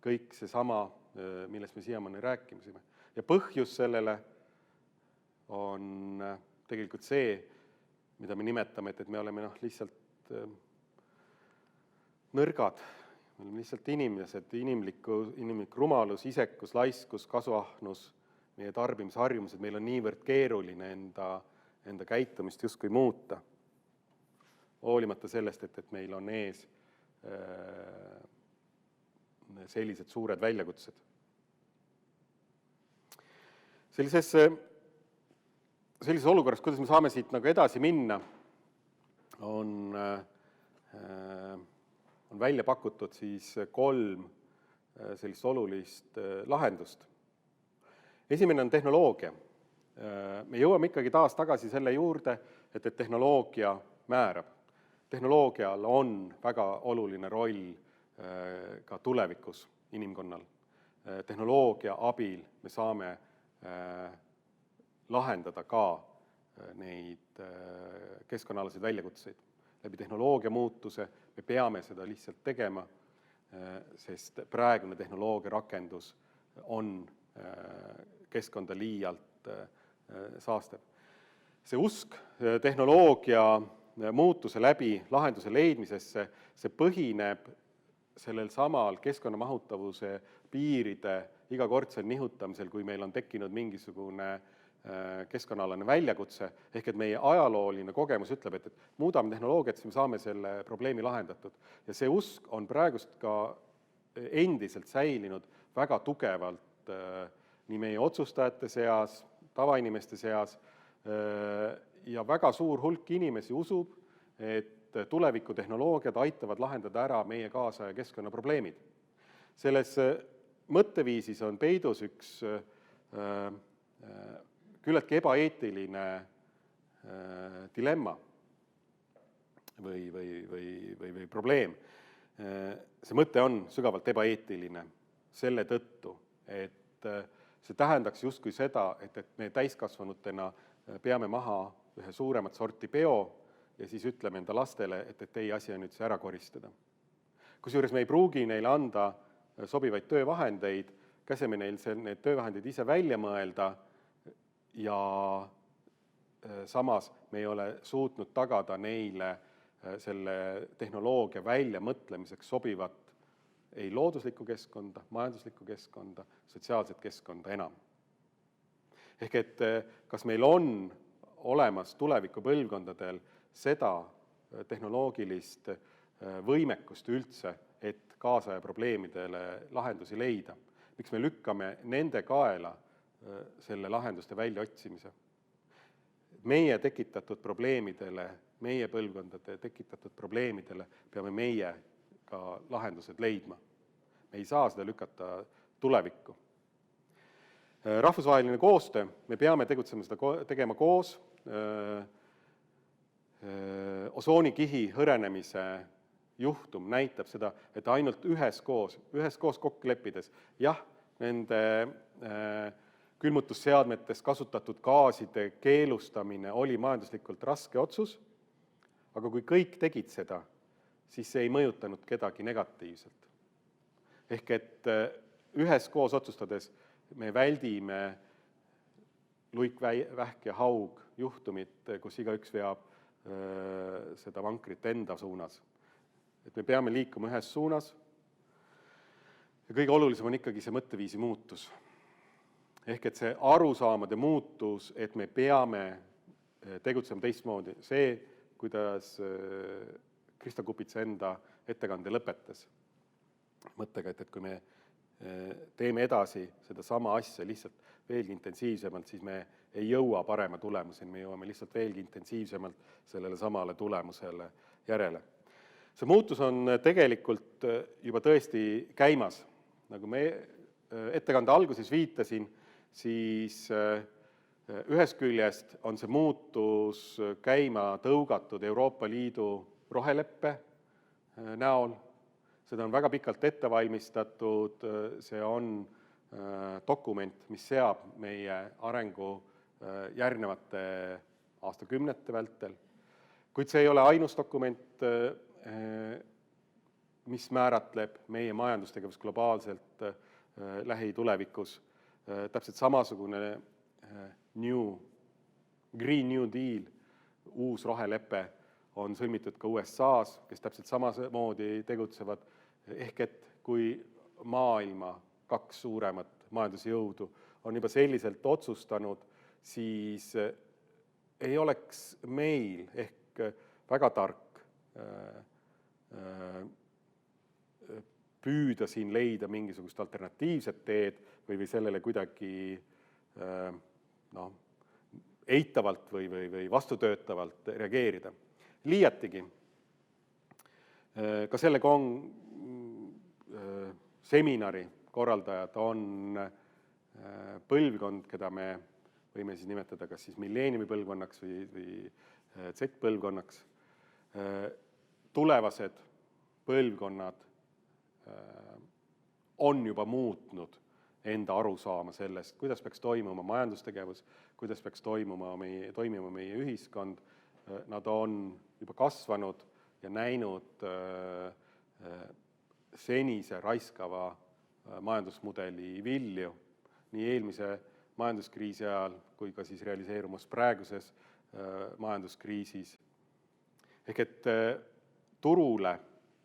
Kõik seesama, millest me siiamaani rääkisime. Ja põhjus sellele on tegelikult see, mida me nimetame, et me oleme lihtsalt nõrgad, me oleme lihtsalt inimesed, inimlik rumalus, isekus, laiskus, kasuahnus, meie tarbimisharjumused, meil on niivõrd keeruline enda käitumist justkui muuta. Hoolimata sellest, et meil on ees sellised suured väljakutsed. Sellises olukorras, kuidas me saame siit edasi minna, on välja pakutud 3 sellist olulist lahendust. Esimene on tehnoloogia. Me jõuame ikkagi taas tagasi selle juurde, et tehnoloogia määrab. Tehnoloogial on väga oluline roll ka tulevikus inimkonnal. Tehnoloogia abil me saame lahendada ka neid keskkonnaalaseid väljakutseid. Läbi tehnoloogia muutuse me peame seda lihtsalt tegema, sest praegune tehnoloogia rakendus on keskkonda liialt saastav. See usk tehnoloogia muutuse läbi lahenduse leidmisesse, see põhineb sellel samal keskkonnamahutavuse piiride igakordsel nihutamisel, kui meil on tekkinud mingisugune keskkonnaalane väljakutse, ehk et meie ajalooline kogemus ütleb, et muudame tehnoloogiat, siis me saame selle probleemi lahendatud. Ja see usk on praegust ka endiselt säilinud väga tugevalt nii meie otsustajate seas, tavainimeste seas, ja väga suur hulk inimesi usub, et tulevikutehnoloogiad aitavad lahendada ära meie kaasaja keskkonnaprobleemid. Selles mõtteviisis on peidus üks küllaltki ebaeetiline dilemma või probleem. See mõte on sügavalt ebaeetiline selle tõttu, et see tähendaks justkui seda, et me täiskasvanutena peame maha ühe suuremat sorti peo ja siis ütleme enda lastele, et teie asi on nüüd see ära koristada. Kusjuures me ei pruugi neile anda sobivaid töövahendeid, käseme neil need töövahendid ise välja mõelda ja samas me ei ole suutnud tagada neile selle tehnoloogia väljamõtlemiseks sobivat ei looduslikku keskkonda, majanduslikku keskkonda, sotsiaalset keskkonda enam. Ehk et kas meil on olemas tulevikupõlvkondadel seda tehnoloogilist võimekust üldse, et kaasaja probleemidele lahendusi leida? Miks me lükkame nende kaela selle lahenduste väljaotsimise? Meie tekitatud probleemidele, meie põlvkondade tekitatud probleemidele peame meie ka lahendused leidma. Me ei saa seda lükata tulevikku. Rahvusvaheline koostöö, me peame tegema koos. Osoonikihi hõrenemise juhtum näitab seda, et ainult üheskoos kokku leppides, jah, nende külmutusseadmetes kasutatud gaaside keelustamine oli majanduslikult raske otsus, aga kui kõik tegid seda, siis see ei mõjutanud kedagi negatiivselt. Ehk et üheskoos otsustades me väldime luik, vähk ja haug juhtumit, kus igaüks veab seda vankrit enda suunas. et me peame liikuma ühes suunas. Ja kõige olulisem on ikkagi see mõtteviisi muutus. Ehk et see arusaamade muutus, et me peame tegutsema teistmoodi. See, kuidas Krista Kupitsa enda ettekande lõpetas mõttega, et kui me teeme edasi seda sama asja lihtsalt veelgi intensiivsemalt, siis me ei jõua parema tulemuseni, me jõuame lihtsalt veelgi intensiivsemalt sellele samale tulemusele järele. See muutus on tegelikult juba tõesti käimas. Nagu me ettekande alguses viitasin, siis ühest küljest on see muutus käima tõugatud Euroopa Liidu roheleppe näol. Seda on väga pikalt ette valmistatud, see on dokument, mis seab meie arengu järgnevate aastakümnete vältel. Kuid see ei ole ainus dokument, mis määratleb meie majandustegevus globaalselt lähitulevikus. Täpselt samasugune Green New Deal, uus rohelepe, on sõlmitud ka USA-s, kes täpselt samamoodi tegutsevad. Ehk et kui maailma 2 suuremat majandusjõudu on juba selliselt otsustanud, siis ei oleks meil ehk väga tark püüda siin leida mingisugust alternatiivset teed või sellele kuidagi eitavalt või vastutöötavalt reageerida. Liiatigi, ka selle seminari korraldajad on põlvkond, keda me võime siis nimetada kas siis milleeniumi põlvkonnaks või Z-põlvkonnaks. Tulevased põlvkonnad on juba muutnud enda arusaama sellest, kuidas peaks toimuma majandustegevus, kuidas peaks toimima meie ühiskond. Nad on juba kasvanud ja näinud senise raiskava majandusmudeli vilju nii eelmise majanduskriisi ajal kui ka siis realiseerumas praeguses majanduskriisis. Ehk et turule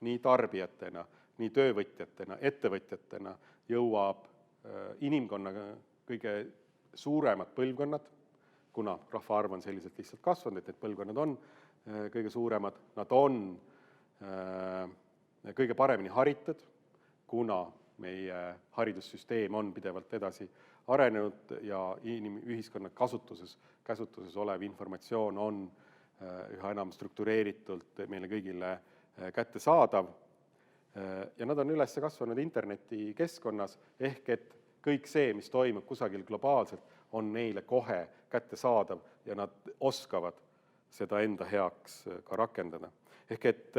nii tarbijatena, nii töövõtjatena, ettevõtjatena jõuab inimkonna kõige suuremad põlvkonnad, kuna rahvaarv on selliselt lihtsalt kasvanud, et need põlvkonnad on kõige suuremad, nad on kõige paremini haritud, kuna meie haridussüsteem on pidevalt edasi arenenud ja ühiskonna käsutuses olev informatsioon on üha enam struktureeritult meile kõigile kättesaadav. Ja nad on üles kasvanud internetikeskkonnas, ehk et kõik see, mis toimub kusagil globaalselt, on neile kohe kättesaadav ja nad oskavad seda enda heaks ka rakendada. Ehk et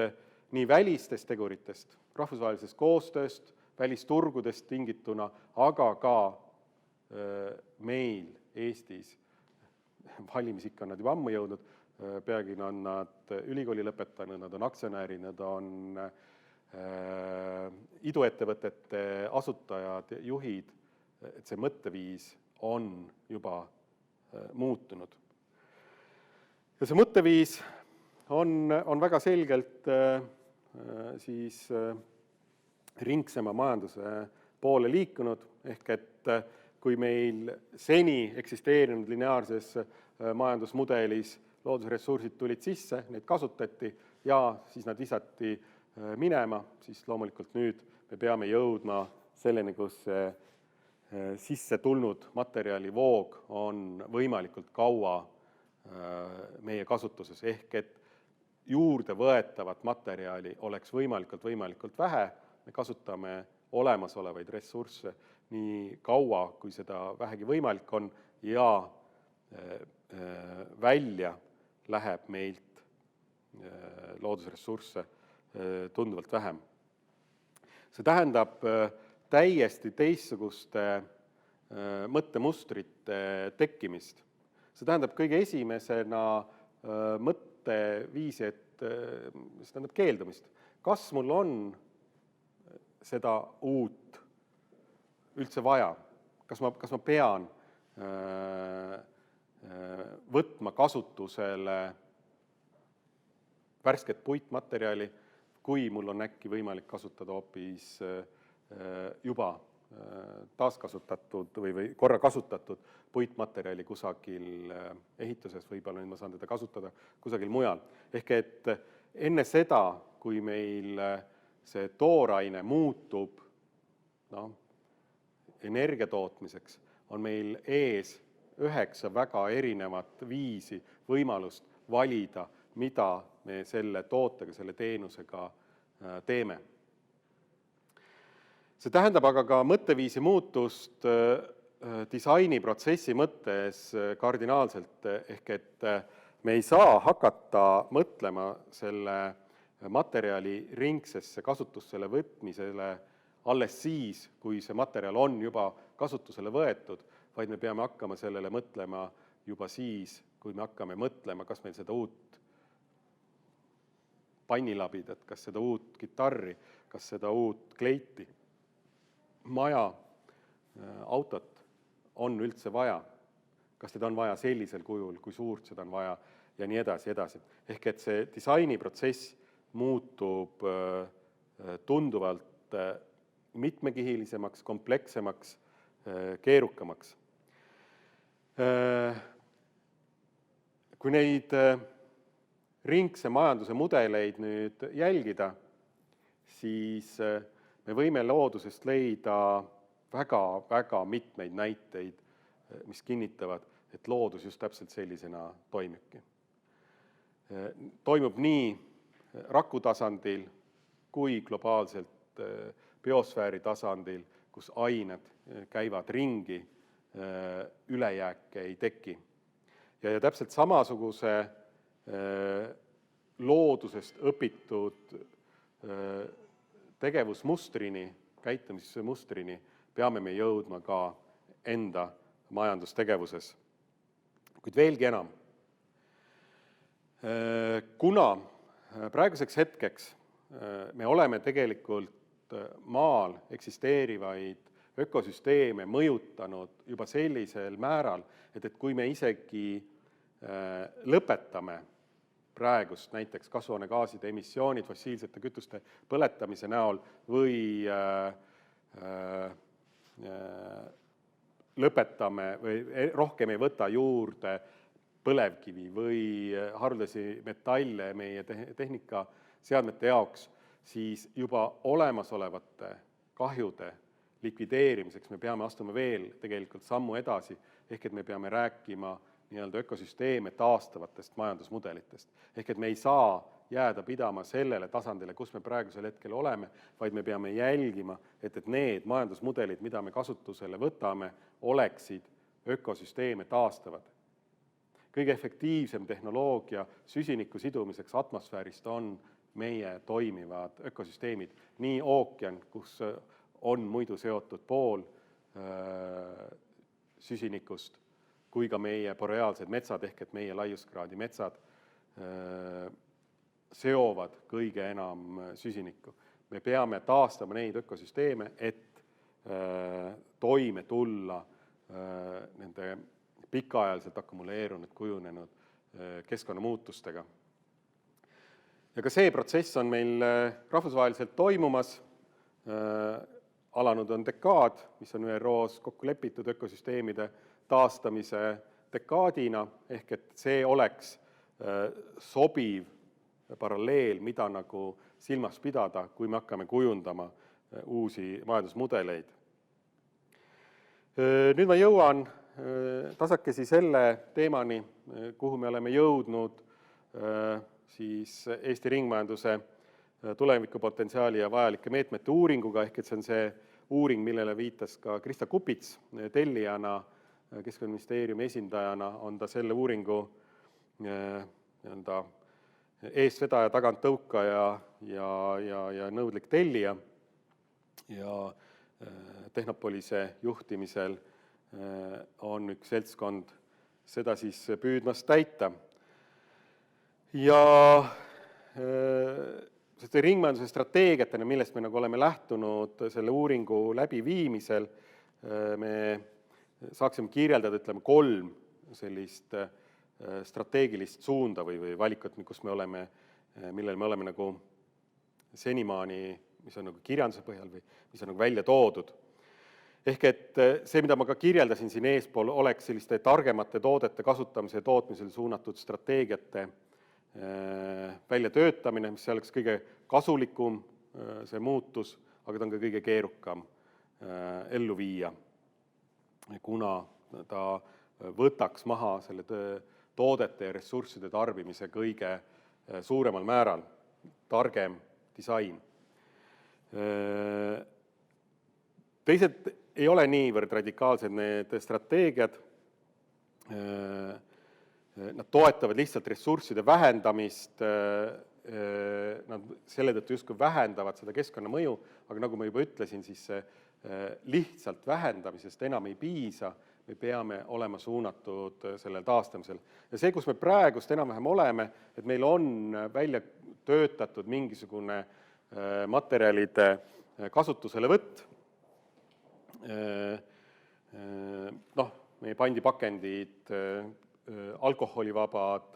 nii välistest teguritest, rahvusvahelisest koostööst, välisturgudest tingituna, aga ka meil Eestis, valimisikka on nad juba ammu jõudnud, peagi on nad ülikooli lõpetanud, nad on aktsionäärid, nad on iduettevõtete asutajad, juhid, et see mõtteviis on juba muutunud. Ja see mõtteviis on väga selgelt siis ringsema majanduse poole liikunud, ehk et kui meil seni eksisteerinud lineaarses majandusmudelis loodusressursid tulid sisse, neid kasutati ja siis nad visati minema, siis loomulikult nüüd me peame jõudma selleni, kus sisse tulnud materjalivoog on võimalikult kaua meie kasutuses, ehk et juurde võetavat materjali oleks võimalikult vähe, me kasutame olemasolevaid ressursse nii kaua, kui seda vähegi võimalik on ja välja läheb meilt loodusressursse tunduvalt vähem. See tähendab täiesti teistsuguste mõttemustrite tekkimist. See tähendab kõige esimesena mõtteviisi, et see tähendab keeldumist. Kas mul on seda uut üldse vaja? Kas ma pean võtma kasutusele värsket puitmaterjali, kui mul on äkki võimalik kasutada hoopis juba taaskasutatud või korra kasutatud puitmaterjali kusagil ehituses, võib-olla nüüd ma saan teda kasutada kusagil mujal. Ehk et enne seda, kui meil see tooraine muutub energia tootmiseks, on meil ees 9 väga erinevat viisi, võimalust valida, mida me selle tootega, selle teenusega teeme. See tähendab aga ka mõtteviisi muutust disainiprotsessi mõttes kardinaalselt, ehk et me ei saa hakata mõtlema selle materjali ringsesse kasutusele võtmisele alles siis, kui see materjal on juba kasutusele võetud, vaid me peame hakkama sellele mõtlema juba siis, kui me hakkame mõtlema, kas meil seda uut pannilabidat, kas seda uut kitarri, kas seda uut kleiti, maja, autot on üldse vaja, kas teda on vaja sellisel kujul, kui suurt seda on vaja ja nii edasi, edasi. Ehk et see disainiprotsess muutub tunduvalt mitmekihilisemaks, komplekssemaks, keerukamaks. Kui neid ringse majanduse mudeleid nüüd jälgida, siis me võime loodusest leida väga mitmeid näiteid, mis kinnitavad, et loodus just täpselt sellisena toimibki. Toimub nii raku tasandil kui globaalselt biosfääri tasandil, kus ained käivad ringi, ülejääke ei teki. Ja täpselt samasuguse loodusest õpitud tegevusmustrini, käitumismustrini peame me jõudma ka enda majandustegevuses. Kuid veelgi enam, kuna praeguseks hetkeks me oleme tegelikult maal eksisteerivaid ökosüsteeme mõjutanud juba sellisel määral, et kui me isegi lõpetame praegust näiteks kasvuhoonegaaside emissioonid fossiilsete kütuste põletamise näol või lõpetame või rohkem ei võta juurde põlevkivi või haruldasi metalle meie tehnikaseadmete jaoks, siis juba olemasolevate kahjude likvideerimiseks me peame astuma veel tegelikult sammu edasi, ehk et me peame rääkima nii-öelda ökosüsteeme taastavatest majandusmudelitest. Ehk et me ei saa jääda pidama sellele tasandile, kus me praegusel hetkel oleme, vaid me peame jälgima, et need majandusmudelid, mida me kasutusele võtame, oleksid ökosüsteeme taastavad. Kõige efektiivsem tehnoloogia süsiniku sidumiseks atmosfäärist on meie toimivad ökosüsteemid. Nii ookean, kus on muidu seotud pool süsinikust, kui ka meie boreaalsed metsad ehk et meie laiuskraadi metsad seovad kõige enam süsinikku. Me peame taastama neid ökosüsteeme, et toime tulla nende pikaajaliselt akumuleerunud, kujunenud keskkonnamuutustega. Ja ka see protsess on meil rahvusvaheliselt toimumas. Alanud on dekaad, mis on ÜRO-s kokku lepitud ökosüsteemide taastamise dekaadina, ehk et see oleks sobiv paralleel, mida nagu silmas pidada, kui me hakkame kujundama uusi majandusmudeleid. Nüüd ma jõuan tasakesi selle teemani, kuhu me oleme jõudnud siis Eesti ringmajanduse tulevikupotentsiaali ja vajalike meetmete uuringuga, ehk et see on see uuring, millele viitas ka Krista Kupits tellijana, Keskkonnaministeeriumi esindajana on ta selle uuringu eestvedaja, taganttõukaja ja nõudlik tellija ja Tehnopolise juhtimisel on üks seltskond seda siis püüdmas täita. Ja ringmajanduse strateegiatena, millest me oleme lähtunud selle uuringu läbiviimisel, me saaksime kirjeldada, ütleme, 3 sellist strateegilist suunda või valikut, millele me oleme nagu senimaani, mis on nagu kirjanduse põhjal või mis on nagu välja toodud. Ehk et see, mida ma ka kirjeldasin siin eespool, oleks selliste targemate toodete kasutamise ja tootmisel suunatud strateegiate väljatöötamine, mis oleks kõige kasulikum, see muutus, aga ta on ka kõige keerukam ellu viia, kuna ta võtaks maha selle toodete ja ressursside tarbimise kõige suuremal määral, targem disain. Teised ei ole niivõrd radikaalsed need strateegiad, nad toetavad lihtsalt ressursside vähendamist, nad selle tõttu justkui vähendavad seda keskkonnamõju, aga nagu ma juba ütlesin, siis lihtsalt vähendamisest enam ei piisa, me peame olema suunatud sellel taastamisel. Ja see, kus me praegust enam-vähem oleme, et meil on välja töötatud mingisugune materjalide kasutuselevõtt, meie pandipakendid, alkoholivabad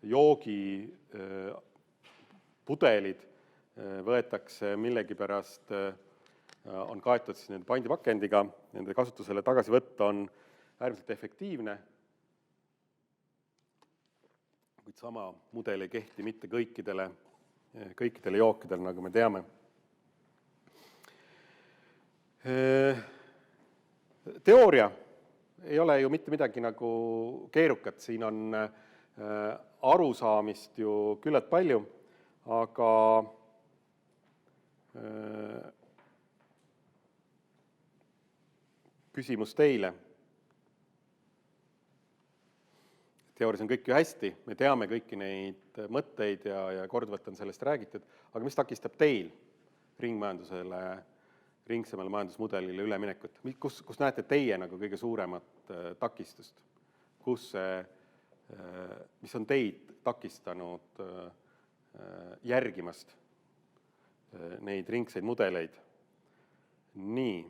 joogipudelid võetakse millegipärast, on kaetud siis nende pandipakendiga, nende kasutusele tagasivõtt on äärmiselt efektiivne, kuid sama mudel ei kehti mitte kõikidele jookidele, nagu me teame. Teooria ei ole ju mitte midagi nagu keerukat, siin on arusaamist ju küllalt palju, aga küsimus teile. Teoorias on kõik ju hästi, me teame kõiki neid mõtteid ja korduvalt on sellest räägitud, aga mis takistab teil ringmajandusele, ringsemale majandusmudelile üleminekut? Kus näete teie nagu kõige suuremat takistust? Mis on teid takistanud järgimast neid ringseid mudeleid? Nii,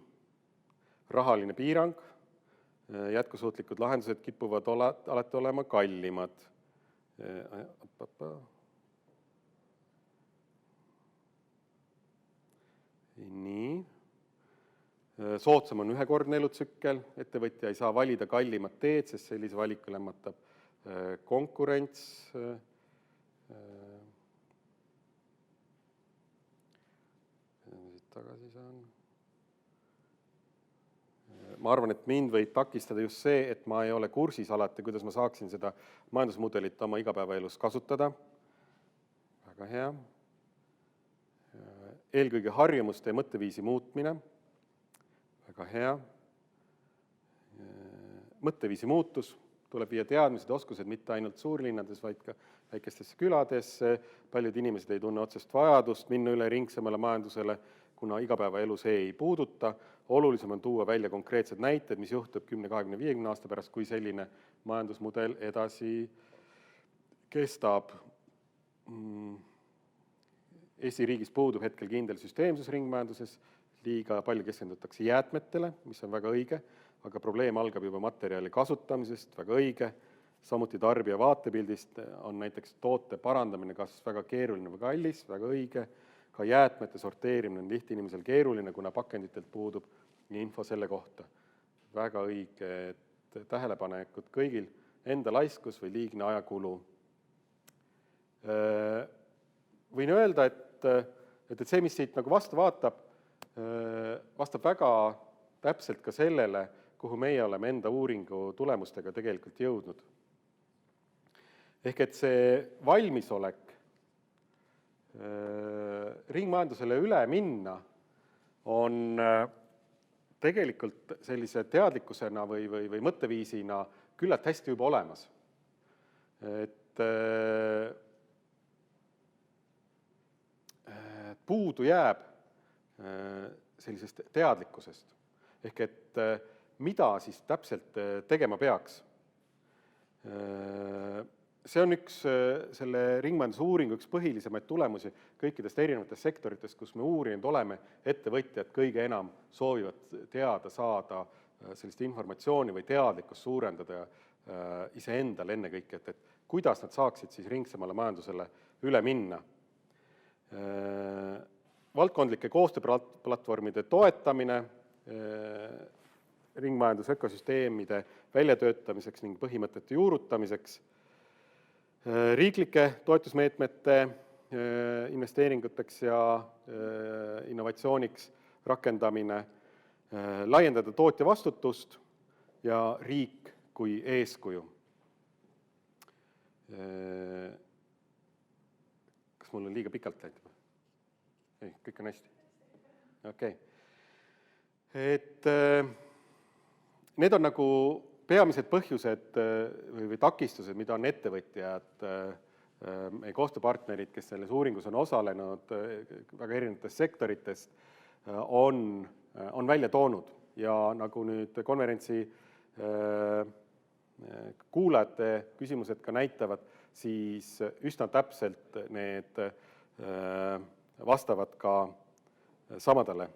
rahaline piirang, jätkusuutlikud lahendused kipuvad alati olema kallimad. Nii. Soodsam on ühekordne elutsükkel, ettevõtja ei saa valida kallimat teed, sest sellise valiku lämmatab konkurents. Tagasi saan. Ma arvan, et mind võib takistada just see, et ma ei ole kursis alati, kuidas ma saaksin seda majandusmudelit oma igapäevaelus kasutada. Väga hea. Eelkõige harjumuste ja mõtteviisi muutmine. Väga hea. Mõtteviisi muutus, tuleb viia teadmised, oskused mitte ainult suurlinnades, vaid ka väikestesse küladesse. Paljud inimesed ei tunne otsest vajadust minna üle ringsemale majandusele, kuna igapäevaelu see ei puuduta. Olulisem on tuua välja konkreetsed näited, mis juhtub 10, 20, 50 aasta pärast, kui selline majandusmudel edasi kestab. Eesti riigis puudub hetkel kindel süsteemsus ringmajanduses, liiga palju keskendutakse jäätmetele, mis on väga õige, aga probleem algab juba materjali kasutamisest, väga õige. Samuti tarbija vaatepildist on näiteks toote parandamine kas väga keeruline või kallis, väga õige. Ka jäätmete sorteerimine on lihtinimesel keeruline, kuna pakenditelt puudub info selle kohta. Väga õige tähelepanekud kõigil, enda laiskus või liigne ajakulu. Võin öelda, et see, mis siit nagu vastu vaatab, vastab väga täpselt ka sellele, kuhu meie oleme enda uuringu tulemustega tegelikult jõudnud. Ehk et see valmisolek ringmajandusele üle minna on tegelikult sellise teadlikkusena või mõtteviisina küllalt hästi juba olemas. Et puudu jääb sellisest teadlikkusest. Ehk et mida siis täpselt tegema peaks? See on üks selle ringmajanduse uuringu üks põhilisemaid tulemusi kõikidest erinevatest sektoritest, kus me uurinud oleme, ettevõtjad kõige enam soovivad teada saada sellist informatsiooni või teadlikkust suurendada iseendal ennekõike, et kuidas nad saaksid siis ringsemale majandusele üle minna. Valdkondlike koostööplatvormide toetamine ringmajanduse ökosüsteemide väljatöötamiseks ning põhimõtete juurutamiseks, riiklike toetusmeetmete investeeringuteks ja innovatsiooniks rakendamine, laiendada tootja vastutust ja riik kui eeskuju. Kas mul on liiga pikalt läinud? Ei, kõik on hästi. Okei. Need on nagu peamised põhjused või takistused, mida on ettevõtjad, meie koostööpartnerid, kes selles uuringus on osalenud väga erinevatest sektoritest, on välja toonud. Ja nagu nüüd konverentsi kuulajate küsimused ka näitavad, siis üsna täpselt need vastavad ka samadele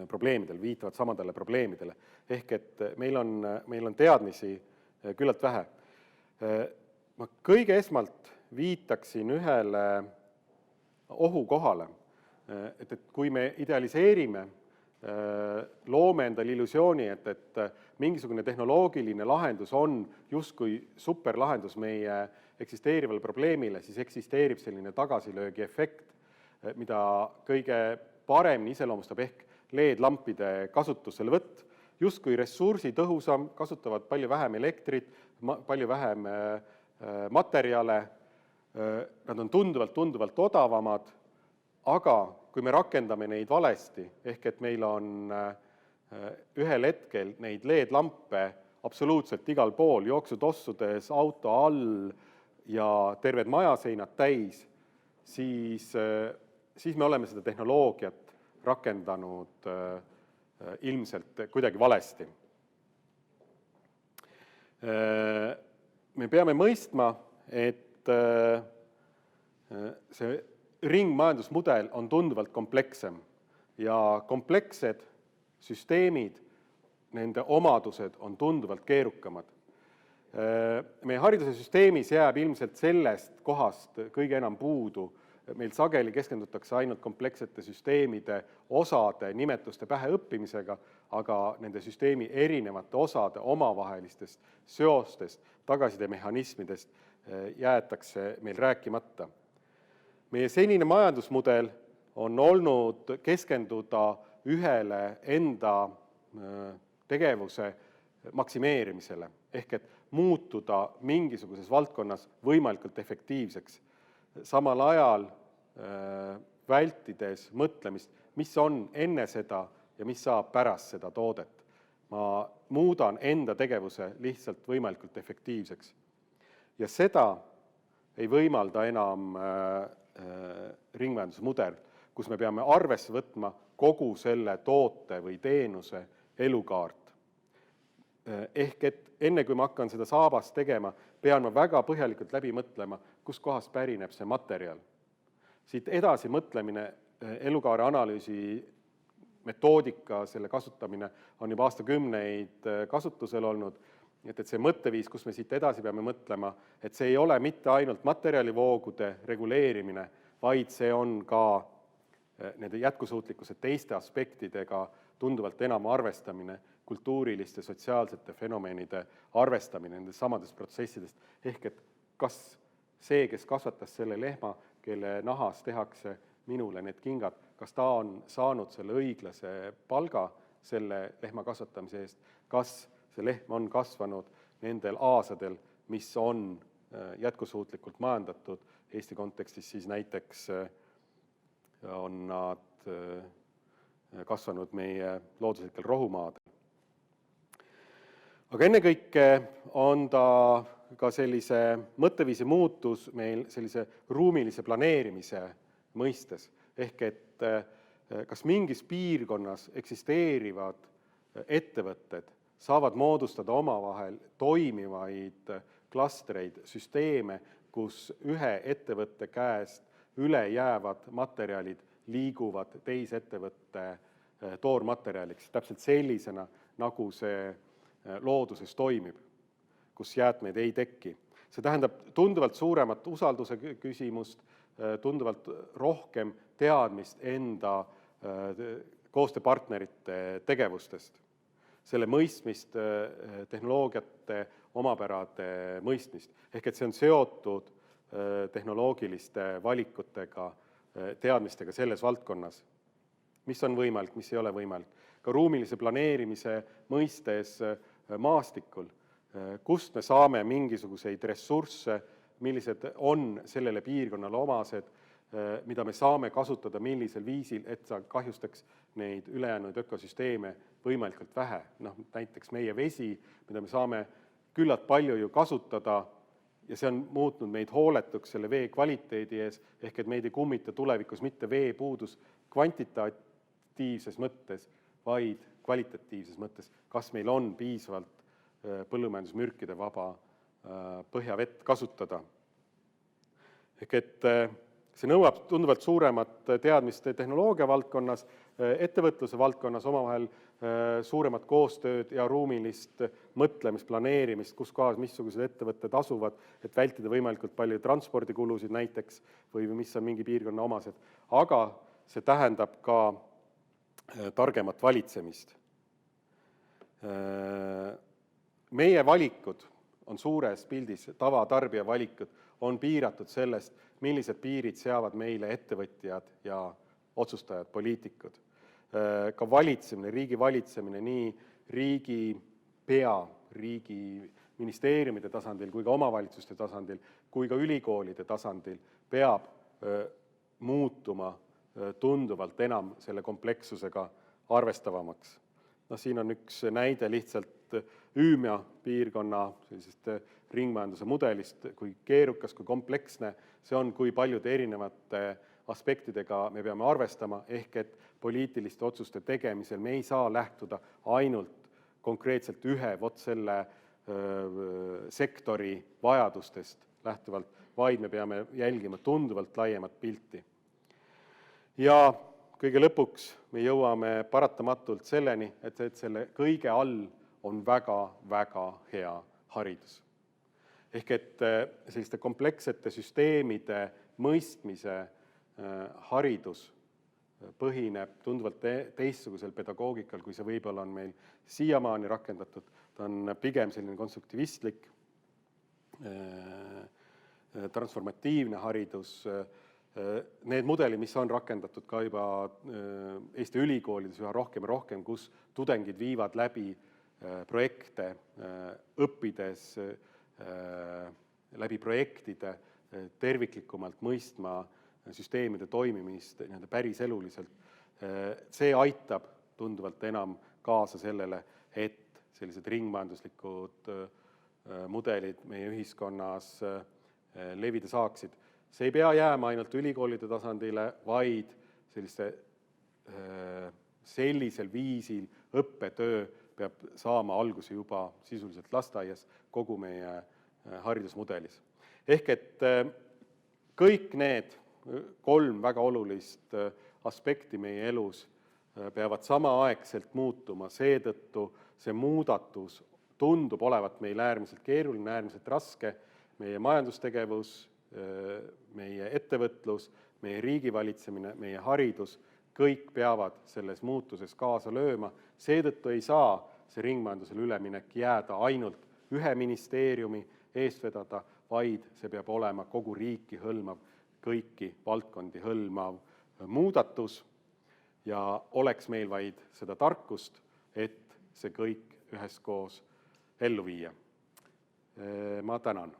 probleemidele, viitavad samadele probleemidele. Ehk et meil on teadmisi küllalt vähe. Ma kõige esmalt viitaksin ühele ohukohale, et kui me idealiseerime, loome endale illusiooni, et mingisugune tehnoloogiline lahendus on justkui superlahendus meie eksisteerivale probleemile, siis eksisteerib selline tagasilöögi efekt, mida kõige paremini iseloomustab ehk LED-lampide kasutuselevõtt, justkui ressursi tõhusam, kasutavad palju vähem elektrit, palju vähem materjale, nad on tunduvalt odavamad, aga kui me rakendame neid valesti, ehk et meil on ühel hetkel neid LED-lampe absoluutselt igal pool, jooksutossudes, auto all ja terved majaseinad täis, siis me oleme seda tehnoloogiat rakendanud ilmselt kuidagi valesti. Me peame mõistma, et see ringmajandusmudel on tunduvalt komplekssem ja komplekssed süsteemid, nende omadused on tunduvalt keerukamad. Meie hariduse süsteemis jääb ilmselt sellest kohast kõige enam puudu. Meil sageli keskendutakse ainult komplekssete süsteemide osade nimetuste pähe õppimisega, aga nende süsteemi erinevate osade omavahelistest seostest, tagasisidemehhanismidest jäetakse meil rääkimata. Meie senine majandusmudel on olnud keskenduda ühele enda tegevuse maksimeerimisele, ehk et muutuda mingisuguses valdkonnas võimalikult efektiivseks. Samal ajal vältides mõtlemist, mis on enne seda ja mis saab pärast seda toodet. Ma muudan enda tegevuse lihtsalt võimalikult efektiivseks. Ja seda ei võimalda enam ringmajandusmudel, kus me peame arvesse võtma kogu selle toote või teenuse elukaart. Ehk et enne kui ma hakkan seda saabast tegema, pean ma väga põhjalikult läbi mõtlema, kus kohast pärineb see materjal. Siit edasi mõtlemine, elukaare analüüsi metoodika, selle kasutamine on juba aastakümneid kasutusel olnud, et see mõtteviis, kus me siit edasi peame mõtlema, et see ei ole mitte ainult materjalivoogude reguleerimine, vaid see on ka nende jätkusuutlikkuse teiste aspektidega tunduvalt enam arvestamine, kultuuriliste, sotsiaalsete fenomenide arvestamine nendest samadest protsessidest. Ehk et kas see, kes kasvatas selle lehma, kelle nahas tehakse minule need kingad, kas ta on saanud selle õiglase palga selle lehma kasvatamise eest, kas see lehm on kasvanud nendel aasadel, mis on jätkusuutlikult majandatud, Eesti kontekstis siis näiteks on nad kasvanud meie looduslikel rohumaadel. Aga ennekõike on ta ka sellise mõtteviisi muutus meil sellise ruumilise planeerimise mõistes. Ehk et kas mingis piirkonnas eksisteerivad ettevõtted saavad moodustada omavahel toimivaid klastreid, süsteeme, kus ühe ettevõtte käest üle jäävad materjalid liiguvad teise ettevõtte toormaterjaliks, täpselt sellisena, nagu see looduses toimib, kus jäätmeid ei teki. See tähendab tunduvalt suuremat usalduse küsimust, tunduvalt rohkem teadmist enda koostööpartnerite tegevustest, selle mõistmist, tehnoloogiate omapärade mõistmist. Ehk et see on seotud tehnoloogiliste valikutega, teadmistega selles valdkonnas, mis on võimalik, mis ei ole võimalik. Ka ruumilise planeerimise mõistes maastikul, kust me saame mingisuguseid ressursse, millised on sellele piirkonnale omased, mida me saame kasutada millisel viisil, et sa kahjustaks neid ülejäänud ökosüsteeme võimalikult vähe. Näiteks meie vesi, mida me saame küllalt palju ju kasutada ja see on muutnud meid hooletuks selle vee kvaliteedi ees, ehk et meid ei kummita tulevikus mitte veepuudus kvantitatiivses mõttes, vaid kvalitatiivses mõttes, kas meil on piisavalt põllumajandusmürkide vaba põhjavett kasutada. Ehk et see nõuab tunduvalt suuremat teadmist tehnoloogia valdkonnas, ettevõtluse valdkonnas omavahel suuremat koostööd ja ruumilist mõtlemist, planeerimist, kus kohas missugused ettevõtted asuvad, et vältida võimalikult palju transpordikulusid näiteks või mis on mingi piirkonna omased. Aga see tähendab ka targemat valitsemist. Meie valikud on suures pildis, tavatarbija valikud on piiratud sellest, millised piirid seavad meile ettevõtjad ja otsustajad, poliitikud. Ka valitsemine, riigi valitsemine nii riigipea, riigi ministeeriumide tasandil kui ka omavalitsuste tasandil kui ka ülikoolide tasandil peab muutuma tunduvalt enam selle komplekssusega arvestavamaks. Siin on üks näide lihtsalt Üümja piirkonna sellisest ringmajanduse mudelist, kui keerukas, kui kompleksne see on, kui paljude erinevate aspektidega me peame arvestama, ehk et poliitiliste otsuste tegemisel me ei saa lähtuda ainult konkreetselt ühe selle sektori vajadustest lähtuvalt, vaid me peame jälgima tunduvalt laiemat pilti. Ja kõige lõpuks me jõuame paratamatult selleni, et selle kõige all on väga hea haridus. Ehk et selliste komplekssete süsteemide mõistmise haridus põhineb tunduvalt teistsugusel pedagoogikal, kui see võib-olla on meil siiamaani rakendatud. Ta on pigem selline konstruktivistlik, transformatiivne haridus. Need mudelid, mis on rakendatud ka juba Eesti ülikoolides üha rohkem ja rohkem, kus tudengid viivad läbi projekte, õppides läbi projektide terviklikumalt mõistma süsteemide toimimist päriseluliselt. See aitab tunduvalt enam kaasa sellele, et sellised ringmajanduslikud mudelid meie ühiskonnas levida saaksid. See ei pea jääma ainult ülikoolide tasandile, vaid sellisel viisil õppetöö peab saama alguse juba sisuliselt lasteaias kogu meie haridusmudelis. Ehk et kõik need 3 väga olulist aspekti meie elus peavad samaaegselt muutuma, seetõttu see muudatus tundub olevat meil äärmiselt keeruline, äärmiselt raske, meie majandustegevus, meie ettevõtlus, meie riigivalitsemine, meie haridus, kõik peavad selles muutuses kaasa lööma. Seetõttu ei saa see ringmajandusele üleminek jääda ainult ühe ministeeriumi eest vedada, vaid see peab olema kogu riiki hõlmav, kõiki valdkondi hõlmav muudatus ja oleks meil vaid seda tarkust, et see kõik üheskoos ellu viia. Ma tänan.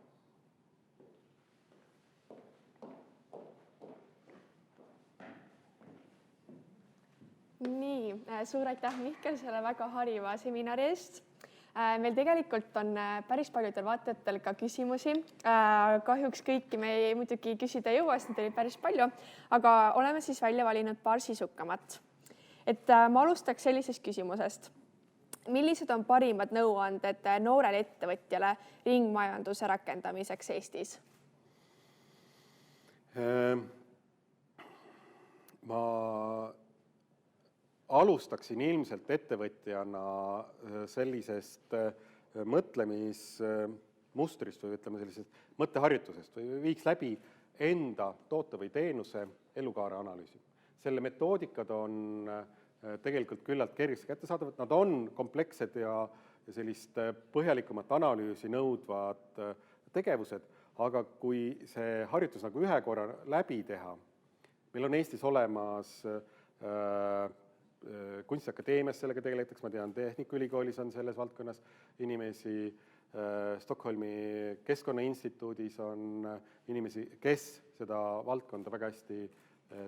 Nii, suur aitäh Mihkel selle väga hariva seminari eest. Meil tegelikult on päris paljudel vaatajatel ka küsimusi. Kahjuks kõiki me muidugi küsida ei jõua, sest neid oli päris palju, aga oleme siis välja valinud paar sisukamat. Et ma alustaks sellisest küsimusest. Millised on parimad nõuanded noorele ettevõtjale ringmajanduse rakendamiseks Eestis? Ma alustaksin ilmselt ettevõtjana sellisest mõtlemismustrist või ütleme sellisest mõtteharjutusest või viiks läbi enda toote või teenuse elukaare analüüsi. Selle metoodikad on tegelikult küllalt kergesti kättesaadavad, nad on komplekssed ja sellist põhjalikumat analüüsi nõudvad tegevused, aga kui see harjutus nagu ühe korra läbi teha, meil on Eestis olemas Kunstiakadeemias sellega tegeletakse, ma tean, Tehnikaülikoolis on selles valdkonnas inimesi, Stockholmi Keskkonnainstituudis on inimesi, kes seda valdkonda väga hästi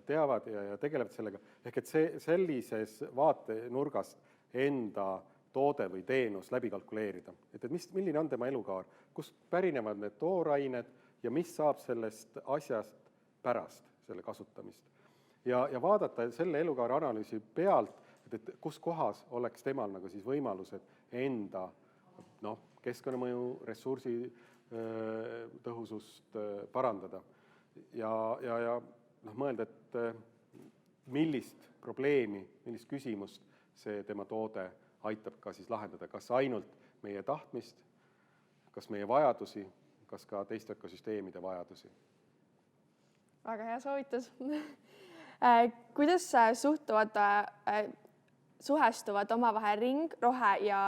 teavad ja tegelevad sellega. Ehk et sellises vaatenurgast enda toode või teenus läbi kalkuleerida. Et milline on tema elukaar, kust pärinevad need toorained ja mis saab sellest asjast pärast selle kasutamist. Ja vaadata selle elukaare analüüsi pealt, et kus kohas oleks temal nagu siis võimalused enda keskkonnamõju, ressursi tõhusust parandada. Ja mõelda, et millist probleemi, millist küsimust see tema toode aitab ka siis lahendada, kas ainult meie tahtmist, kas meie vajadusi, kas ka teiste ökosüsteemide vajadusi. Väga hea soovitus. Kuidas suhestuvad omavahel ring, rohe ja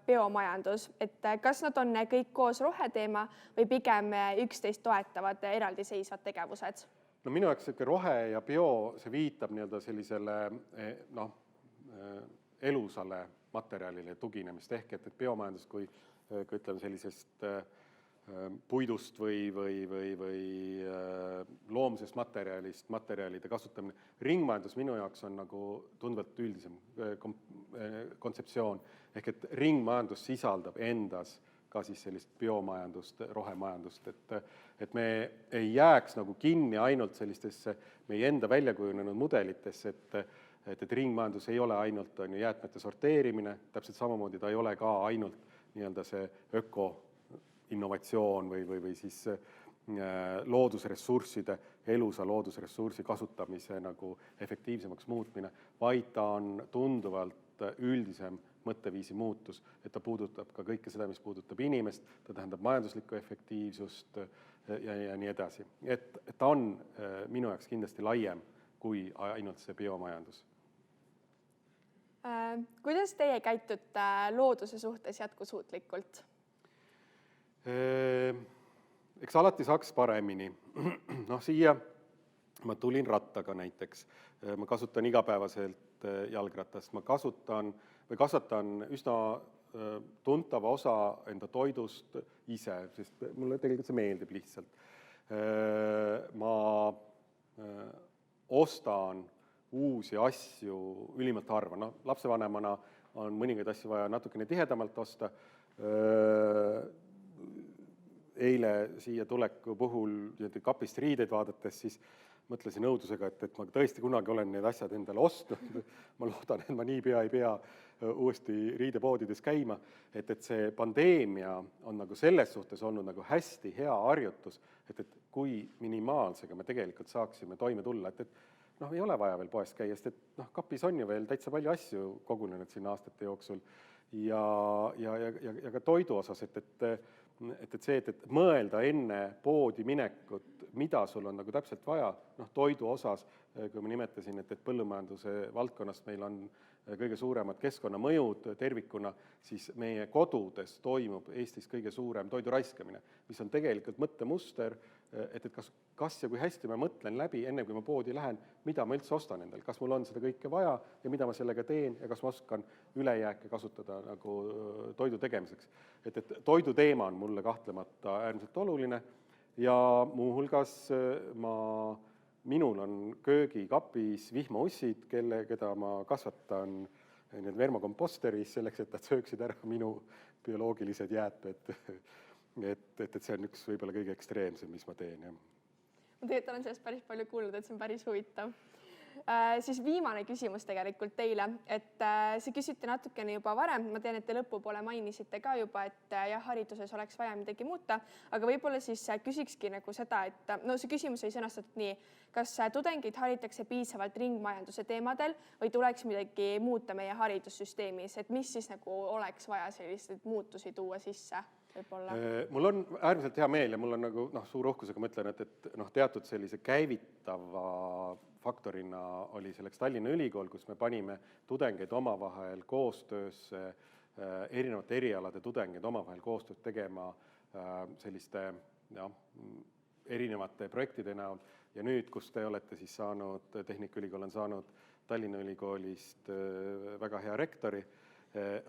biomajandus, et kas nad on kõik koos roheteema või pigem üksteist toetavad eraldiseisvad tegevused? No minu jaoks rohe ja bio, see viitab sellisele elusale materjalile tuginemist ehk, et biomajandus kui ütleme sellisest puidust või loomsest materjalide kasutamine. Ringmajandus minu jaoks on nagu tundvalt üldisem kontseptsioon ehk, et ringmajandus sisaldab endas ka siis sellist biomajandust, rohemajandust, et me ei jääks nagu kinni ainult sellistesse meie enda väljakujunenud mudelitesse, et ringmajandus ei ole ainult jäätmete sorteerimine, täpselt samamoodi ta ei ole ka ainult nii-öelda see ökoinnovatsioon või siis loodusressursside, elusa loodusressursi kasutamise nagu efektiivsemaks muutmine, vaid ta on tunduvalt üldisem mõtteviisi muutus, et ta puudutab ka kõike seda, mis puudutab inimest, ta tähendab majanduslikku efektiivsust ja nii edasi. Et ta on minu jaoks kindlasti laiem kui ainult see biomajandus. Kuidas teie käitute looduse suhtes jätkusuutlikult? Eks alati saaks paremini. Siia ma tulin rattaga näiteks. Ma kasutan igapäevaselt jalgratast. Ma kasvatan üsna tuntava osa enda toidust ise, sest mulle tegelikult see meeldib lihtsalt. Ma ostan uusi asju ülimalt harva. Lapsevanemana on mõningaid asju vaja natukene tihedamalt osta. Eile siia tuleku puhul kapist riideid vaadates, siis mõtlesin õudusega, et ma tõesti kunagi olen need asjad endale ostnud. Ma loodan, et ma niipea ei pea uuesti riidepoodides käima. Et see pandeemia on nagu selles suhtes olnud nagu hästi hea harjutus, et kui minimaalsega me tegelikult saaksime toime tulla. Et ei ole vaja veel poest käia, sest et kapis on ju veel täitsa palju asju kogunenud siin aastate jooksul. Ja ka toidu osas, et see, et mõelda enne poodi minekut, mida sul on nagu täpselt vaja, toidu osas, kui ma nimetasin, et põllumajanduse valdkonnast meil on kõige suuremad keskkonnamõjud tervikuna, siis meie kodudes toimub Eestis kõige suurem toidu raiskamine, mis on tegelikult mõttemuster, et kas ja kui hästi ma mõtlen läbi, enne kui ma poodi lähen, mida ma üldse ostan endal, kas mul on seda kõike vaja ja mida ma sellega teen ja kas ma oskan ülejääke kasutada nagu toidu tegemiseks. Et toidu teema on mulle kahtlemata äärmiselt oluline ja muuhulgas minul on köögikapis vihmaussid, keda ma kasvatan vermakomposteris selleks, et nad sööksid ära minu bioloogilised jäätmed. Et see on üks võib-olla kõige ekstreemsem, mis ma teen. Ma tegelikult olen sellest päris palju kuulnud, et see on päris huvitav. Siis viimane küsimus tegelikult teile, et see küsiti natukene juba varem, ma tean, et te lõpupoole mainisite ka juba, et hariduses oleks vaja midagi muuta, aga võib-olla siis küsikski nagu seda, et see küsimus ei sõnastatud nii, kas tudengid haritakse piisavalt ringmajanduse teemadel või tuleks midagi muuta meie haridussüsteemis, et mis siis nagu oleks vaja selliseid muutusi tuua sisse? võib-olla? Mul on äärmiselt hea meel ja mul on nagu suure uhkusega mõtlen, et teatud sellise käivitava faktorina oli selleks Tallinna Ülikool, kus me panime tudengeid omavahel koostöösse, erinevate erialade tudengeid omavahel koostööd tegema selliste erinevate projektide näol. Ja nüüd, kus te olete siis saanud, Tehnikaülikool on saanud Tallinna Ülikoolist väga hea rektori,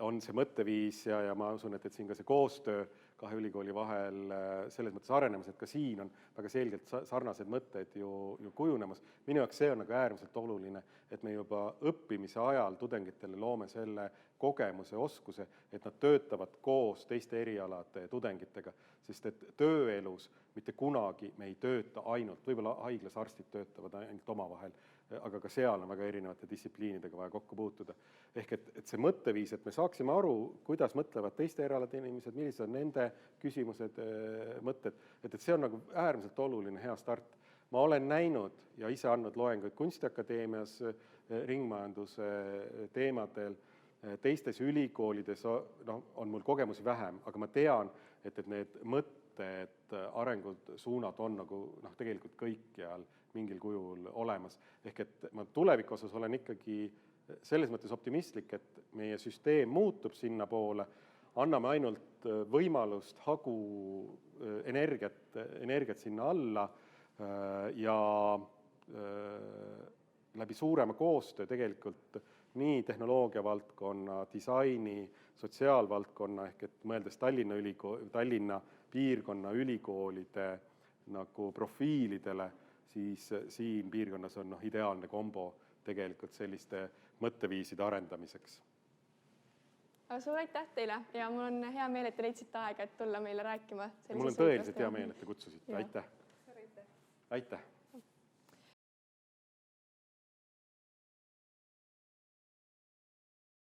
on see mõtteviis ja ma usun, et siin ka see koostöö kahe ülikooli vahel selles mõttes arenemas, et ka siin on väga selgelt sarnased mõtted ju kujunemas. Minu jaoks see on äärmiselt oluline, et me juba õppimise ajal tudengitele loome selle kogemuse, oskuse, et nad töötavad koos teiste erialade tudengitega, sest et tööelus mitte kunagi me ei tööta ainult, võib-olla haiglas arstid töötavad ainult omavahel, aga ka seal on väga erinevate distsipliinidega vaja kokku puutuda. Ehk et see mõtteviis, et me saaksime aru, kuidas mõtlevad teiste erialade inimesed, millised on nende küsimused, mõtted, et see on nagu äärmiselt oluline hea start. Ma olen näinud ja ise andnud loenguid Kunstiakadeemias ringmajanduse teemadel, teistes ülikoolides on mul kogemusi vähem, aga ma tean, et need mõtted, arengud, suunad on nagu tegelikult kõikjal mingil kujul olemas. Ehk et ma tuleviku osas olen ikkagi selles mõttes optimistlik, et meie süsteem muutub sinna poole, anname ainult võimalust hagu energiat sinna alla ja läbi suurema koostöö tegelikult nii tehnoloogia valdkonna, disaini, sotsiaalvaldkonna ehk et mõeldes Tallinna piirkonna ülikoolide nagu profiilidele, siis siin piirkonnas on ideaalne kombo tegelikult selliste mõtteviiside arendamiseks. Suur aitäh teile ja mul on hea meel, et te leidsite aega, et tulla meile rääkima. Mul on tõeliselt hea meel, et te kutsusite. Aitäh! Aitäh!